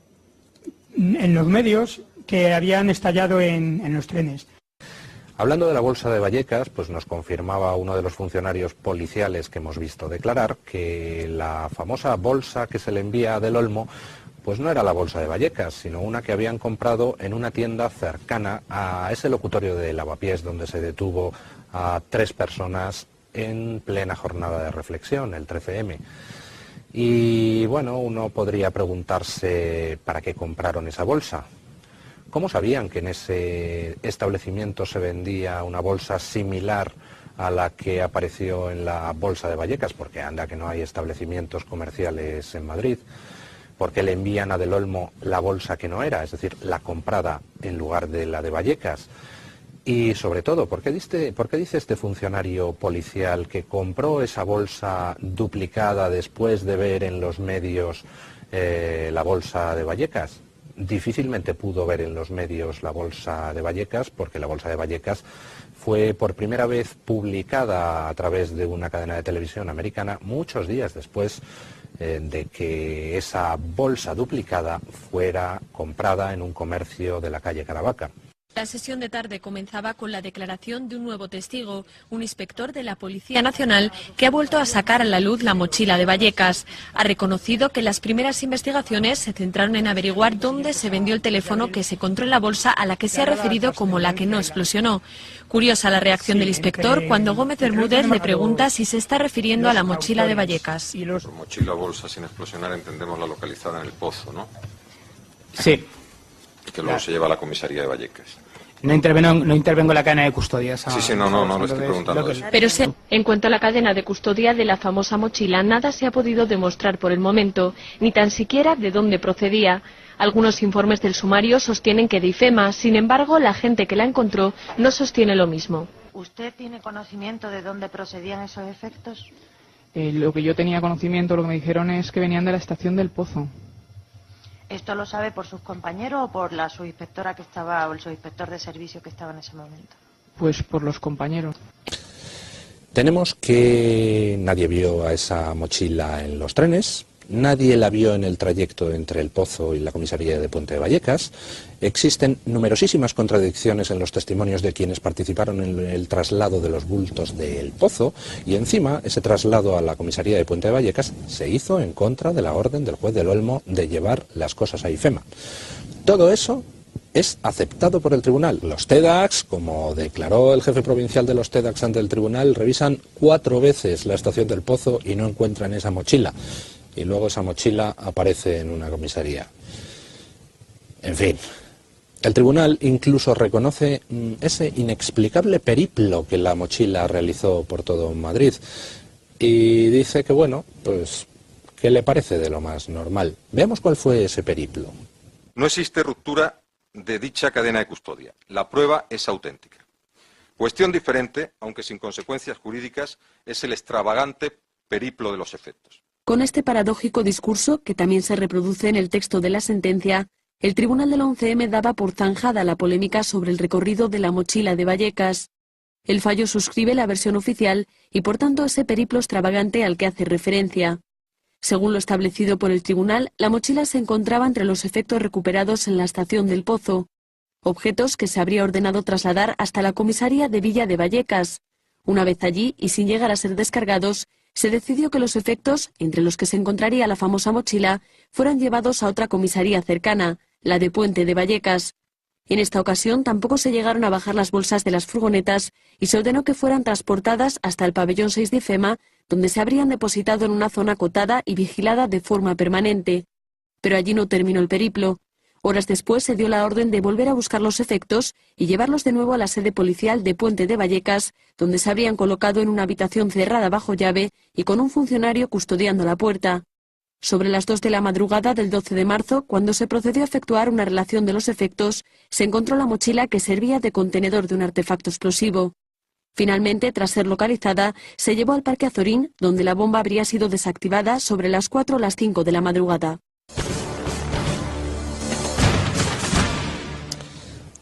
en los medios que habían estallado en los trenes.
Hablando de la bolsa de Vallecas, pues nos confirmaba uno de los funcionarios policiales que hemos visto declarar que la famosa bolsa que se le envía a Del Olmo pues no era la bolsa de Vallecas, sino una que habían comprado en una tienda cercana a ese locutorio de Lavapiés donde se detuvo a 3 personas en plena jornada de reflexión, el 13M. Y bueno, uno podría preguntarse para qué compraron esa bolsa. ¿Cómo sabían que en ese establecimiento se vendía una bolsa similar a la que apareció en la bolsa de Vallecas? Porque anda que no hay establecimientos comerciales en Madrid. ¿Por qué le envían a Del Olmo la bolsa que no era, es decir, la comprada en lugar de la de Vallecas? Y sobre todo, ¿por qué dice este funcionario policial que compró esa bolsa duplicada después de ver en los medios la bolsa de Vallecas? Difícilmente pudo ver en los medios la bolsa de Vallecas, porque la bolsa de Vallecas fue por primera vez publicada a través de una cadena de televisión americana muchos días después de que esa bolsa duplicada fuera comprada en un comercio de la calle Caravaca.
La sesión de tarde comenzaba con la declaración de un nuevo testigo, un inspector de la Policía Nacional que ha vuelto a sacar a la luz la mochila de Vallecas. Ha reconocido que las primeras investigaciones se centraron en averiguar dónde se vendió el teléfono que se encontró en la bolsa a la que se ha referido como la que no explosionó. Curiosa la reacción del inspector cuando Gómez Bermúdez le pregunta si se está refiriendo a la mochila de Vallecas.
Por mochila o bolsa sin explosionar entendemos la localizada en el pozo, ¿no?
Sí.
Y que luego se lleva a la comisaría de Vallecas.
No intervengo en la cadena de custodia.
No, le estoy preguntando eso.
Pero en cuanto a la cadena de custodia de la famosa mochila, nada se ha podido demostrar por el momento, ni tan siquiera de dónde procedía. Algunos informes del sumario sostienen que de IFEMA, sin embargo, la gente que la encontró no sostiene lo mismo.
¿Usted tiene conocimiento de dónde procedían esos efectos?
Lo que yo tenía conocimiento, lo que me dijeron es que venían de la estación del Pozo.
¿Esto lo sabe por sus compañeros o por la subinspectora que estaba, o el subinspector de servicio que estaba en ese momento?
Pues por los compañeros.
Tenemos que nadie vio a esa mochila en los trenes, nadie la vio en el trayecto entre el Pozo y la comisaría de Puente de Vallecas. Existen numerosísimas contradicciones en los testimonios de quienes participaron en el traslado de los bultos del Pozo, y encima ese traslado a la comisaría de Puente de Vallecas se hizo en contra de la orden del juez del Olmo de llevar las cosas a IFEMA. Todo eso es aceptado por el tribunal. Los TEDx, como declaró el jefe provincial de los TEDx ante el tribunal, revisan 4 veces la estación del Pozo y no encuentran esa mochila. Y luego esa mochila aparece en una comisaría. En fin, el tribunal incluso reconoce ese inexplicable periplo que la mochila realizó por todo Madrid y dice que, bueno, pues, ¿qué le parece de lo más normal? Veamos cuál fue ese periplo.
No existe ruptura de dicha cadena de custodia. La prueba es auténtica. Cuestión diferente, aunque sin consecuencias jurídicas, es el extravagante periplo de los efectos.
Con este paradójico discurso, que también se reproduce en el texto de la sentencia, el Tribunal del 11M daba por zanjada la polémica sobre el recorrido de la mochila de Vallecas. El fallo suscribe la versión oficial y, por tanto, ese periplo extravagante al que hace referencia. Según lo establecido por el tribunal, la mochila se encontraba entre los efectos recuperados en la estación del Pozo, objetos que se habría ordenado trasladar hasta la comisaría de Villa de Vallecas. Una vez allí, y sin llegar a ser descargados, se decidió que los efectos, entre los que se encontraría la famosa mochila, fueran llevados a otra comisaría cercana, la de Puente de Vallecas. En esta ocasión tampoco se llegaron a bajar las bolsas de las furgonetas y se ordenó que fueran transportadas hasta el pabellón 6 de IFEMA, donde se habrían depositado en una zona acotada y vigilada de forma permanente. Pero allí no terminó el periplo. Horas después se dio la orden de volver a buscar los efectos y llevarlos de nuevo a la sede policial de Puente de Vallecas, donde se habrían colocado en una habitación cerrada bajo llave y con un funcionario custodiando la puerta. Sobre las 2 de la madrugada del 12 de marzo, cuando se procedió a efectuar una relación de los efectos, se encontró la mochila que servía de contenedor de un artefacto explosivo. Finalmente, tras ser localizada, se llevó al Parque Azorín, donde la bomba habría sido desactivada sobre las 4 o las 5 de la madrugada.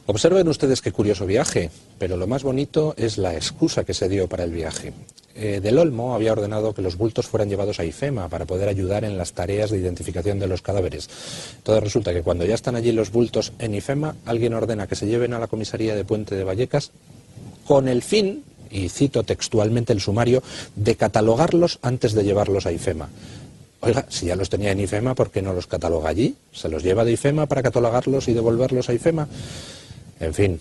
Observen ustedes qué curioso viaje, pero lo más bonito es la excusa que se dio para el viaje. Del Olmo había ordenado que los bultos fueran llevados a IFEMA para poder ayudar en las tareas de identificación de los cadáveres. Entonces resulta que cuando ya están allí los bultos en IFEMA, alguien ordena que se lleven a la comisaría de Puente de Vallecas con el fin, y cito textualmente el sumario, de catalogarlos antes de llevarlos a IFEMA. Oiga, si ya los tenía en IFEMA, ¿por qué no los cataloga allí? ¿Se los lleva de IFEMA para catalogarlos y devolverlos a IFEMA? En fin,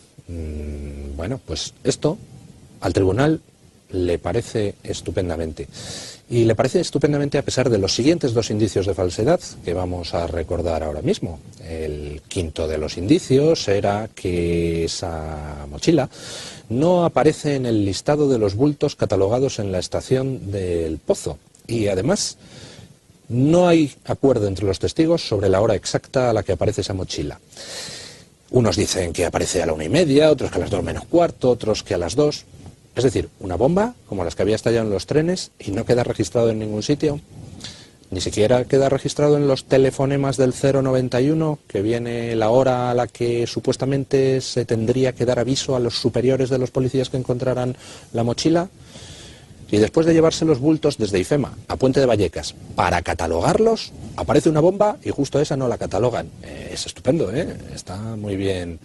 bueno, pues esto al tribunal le parece estupendamente. Y le parece estupendamente a pesar de los siguientes dos indicios de falsedad que vamos a recordar ahora mismo. El quinto de los indicios era que esa mochila no aparece en el listado de los bultos catalogados en la estación del Pozo. Y además no hay acuerdo entre los testigos sobre la hora exacta a la que aparece esa mochila. Unos dicen que aparece a la 1:30, otros que a las 2 menos cuarto, otros que a las 2. Es decir, una bomba, como las que había estallado en los trenes, y no queda registrado en ningún sitio. Ni siquiera queda registrado en los telefonemas del 091, que viene la hora a la que supuestamente se tendría que dar aviso a los superiores de los policías que encontraran la mochila. Y después de llevarse los bultos desde IFEMA a Puente de Vallecas para catalogarlos, aparece una bomba y justo esa no la catalogan. Es estupendo, ¿eh? Está muy bien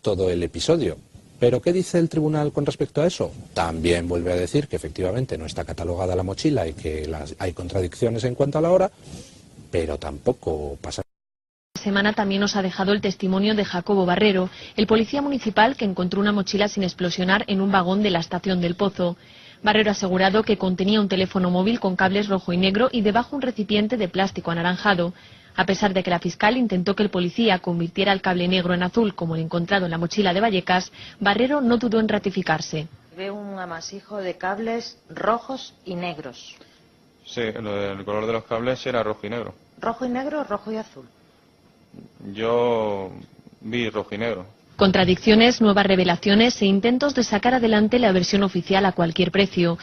todo el episodio. ¿Pero qué dice el tribunal con respecto a eso? También vuelve a decir que efectivamente no está catalogada la mochila y que hay contradicciones en cuanto a la hora, pero tampoco pasa.
Esta semana también nos ha dejado el testimonio de Jacobo Barrero, el policía municipal que encontró una mochila sin explosionar en un vagón de la estación del Pozo. Barrero ha asegurado que contenía un teléfono móvil con cables rojo y negro y debajo un recipiente de plástico anaranjado. A pesar de que la fiscal intentó que el policía convirtiera el cable negro en azul como el encontrado en la mochila de Vallecas, Barrero no dudó en ratificarse.
Veo un amasijo de cables rojos y negros.
Sí, el color de los cables era rojo y negro.
¿Rojo y negro o rojo y azul?
Yo vi rojo y negro.
Contradicciones, nuevas revelaciones e intentos de sacar adelante la versión oficial a cualquier precio.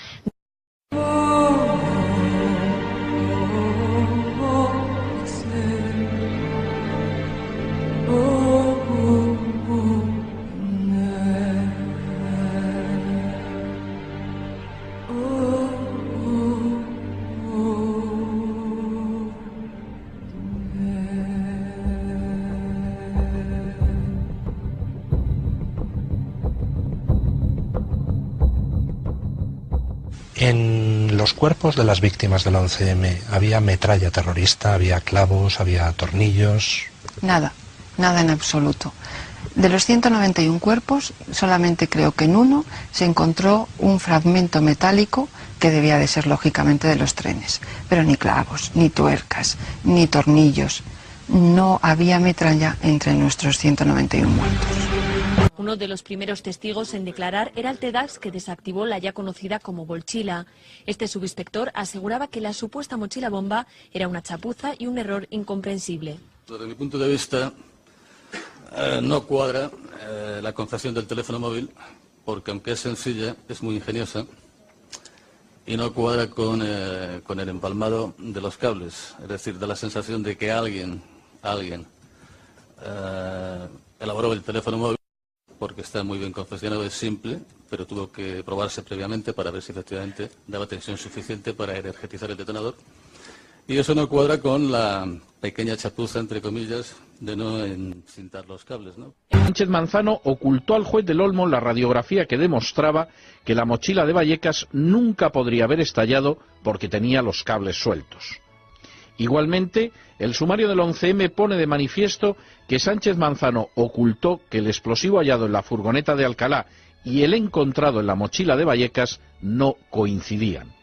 En los cuerpos de las víctimas del 11M había metralla terrorista, había clavos, había tornillos.
Nada, nada en absoluto. De los 191 cuerpos, solamente creo que en uno se encontró un fragmento metálico que debía de ser lógicamente de los trenes. Pero ni clavos, ni tuercas, ni tornillos. No había metralla entre nuestros 191 muertos.
Uno de los primeros testigos en declarar era el TEDx que desactivó la ya conocida como bolchila. Este subinspector aseguraba que la supuesta mochila bomba era una chapuza y un error incomprensible.
Desde mi punto de vista, no cuadra la concesión del teléfono móvil, porque aunque es sencilla, es muy ingeniosa, y no cuadra con el empalmado de los cables. Es decir, da la sensación de que alguien elaboró el teléfono móvil, porque está muy bien confeccionado, es simple, pero tuvo que probarse previamente para ver si efectivamente daba tensión suficiente para energetizar el detonador. Y eso no cuadra con la pequeña chapuza, entre comillas, de no encintar los cables, ¿no?
Sánchez Manzano ocultó al juez del Olmo la radiografía que demostraba que la mochila de Vallecas nunca podría haber estallado porque tenía los cables sueltos. Igualmente, el sumario del 11M pone de manifiesto que Sánchez Manzano ocultó que el explosivo hallado en la furgoneta de Alcalá y el encontrado en la mochila de Vallecas no coincidían.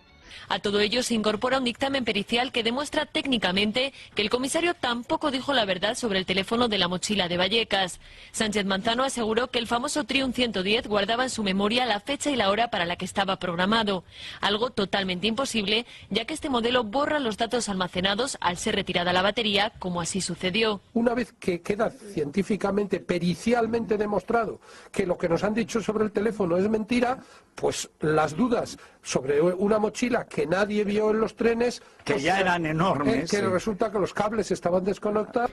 A todo ello se incorpora un dictamen pericial que demuestra técnicamente que el comisario tampoco dijo la verdad sobre el teléfono de la mochila de Vallecas. Sánchez Manzano aseguró que el famoso Triumph 110 guardaba en su memoria la fecha y la hora para la que estaba programado, algo totalmente imposible, ya que este modelo borra los datos almacenados al ser retirada la batería, como así sucedió.
Una vez que queda científicamente, pericialmente demostrado que lo que nos han dicho sobre el teléfono es mentira, pues las dudas sobre una mochila que nadie vio en los trenes,
que
pues,
ya eran enormes,
que
sí.
resulta que los cables estaban desconectados.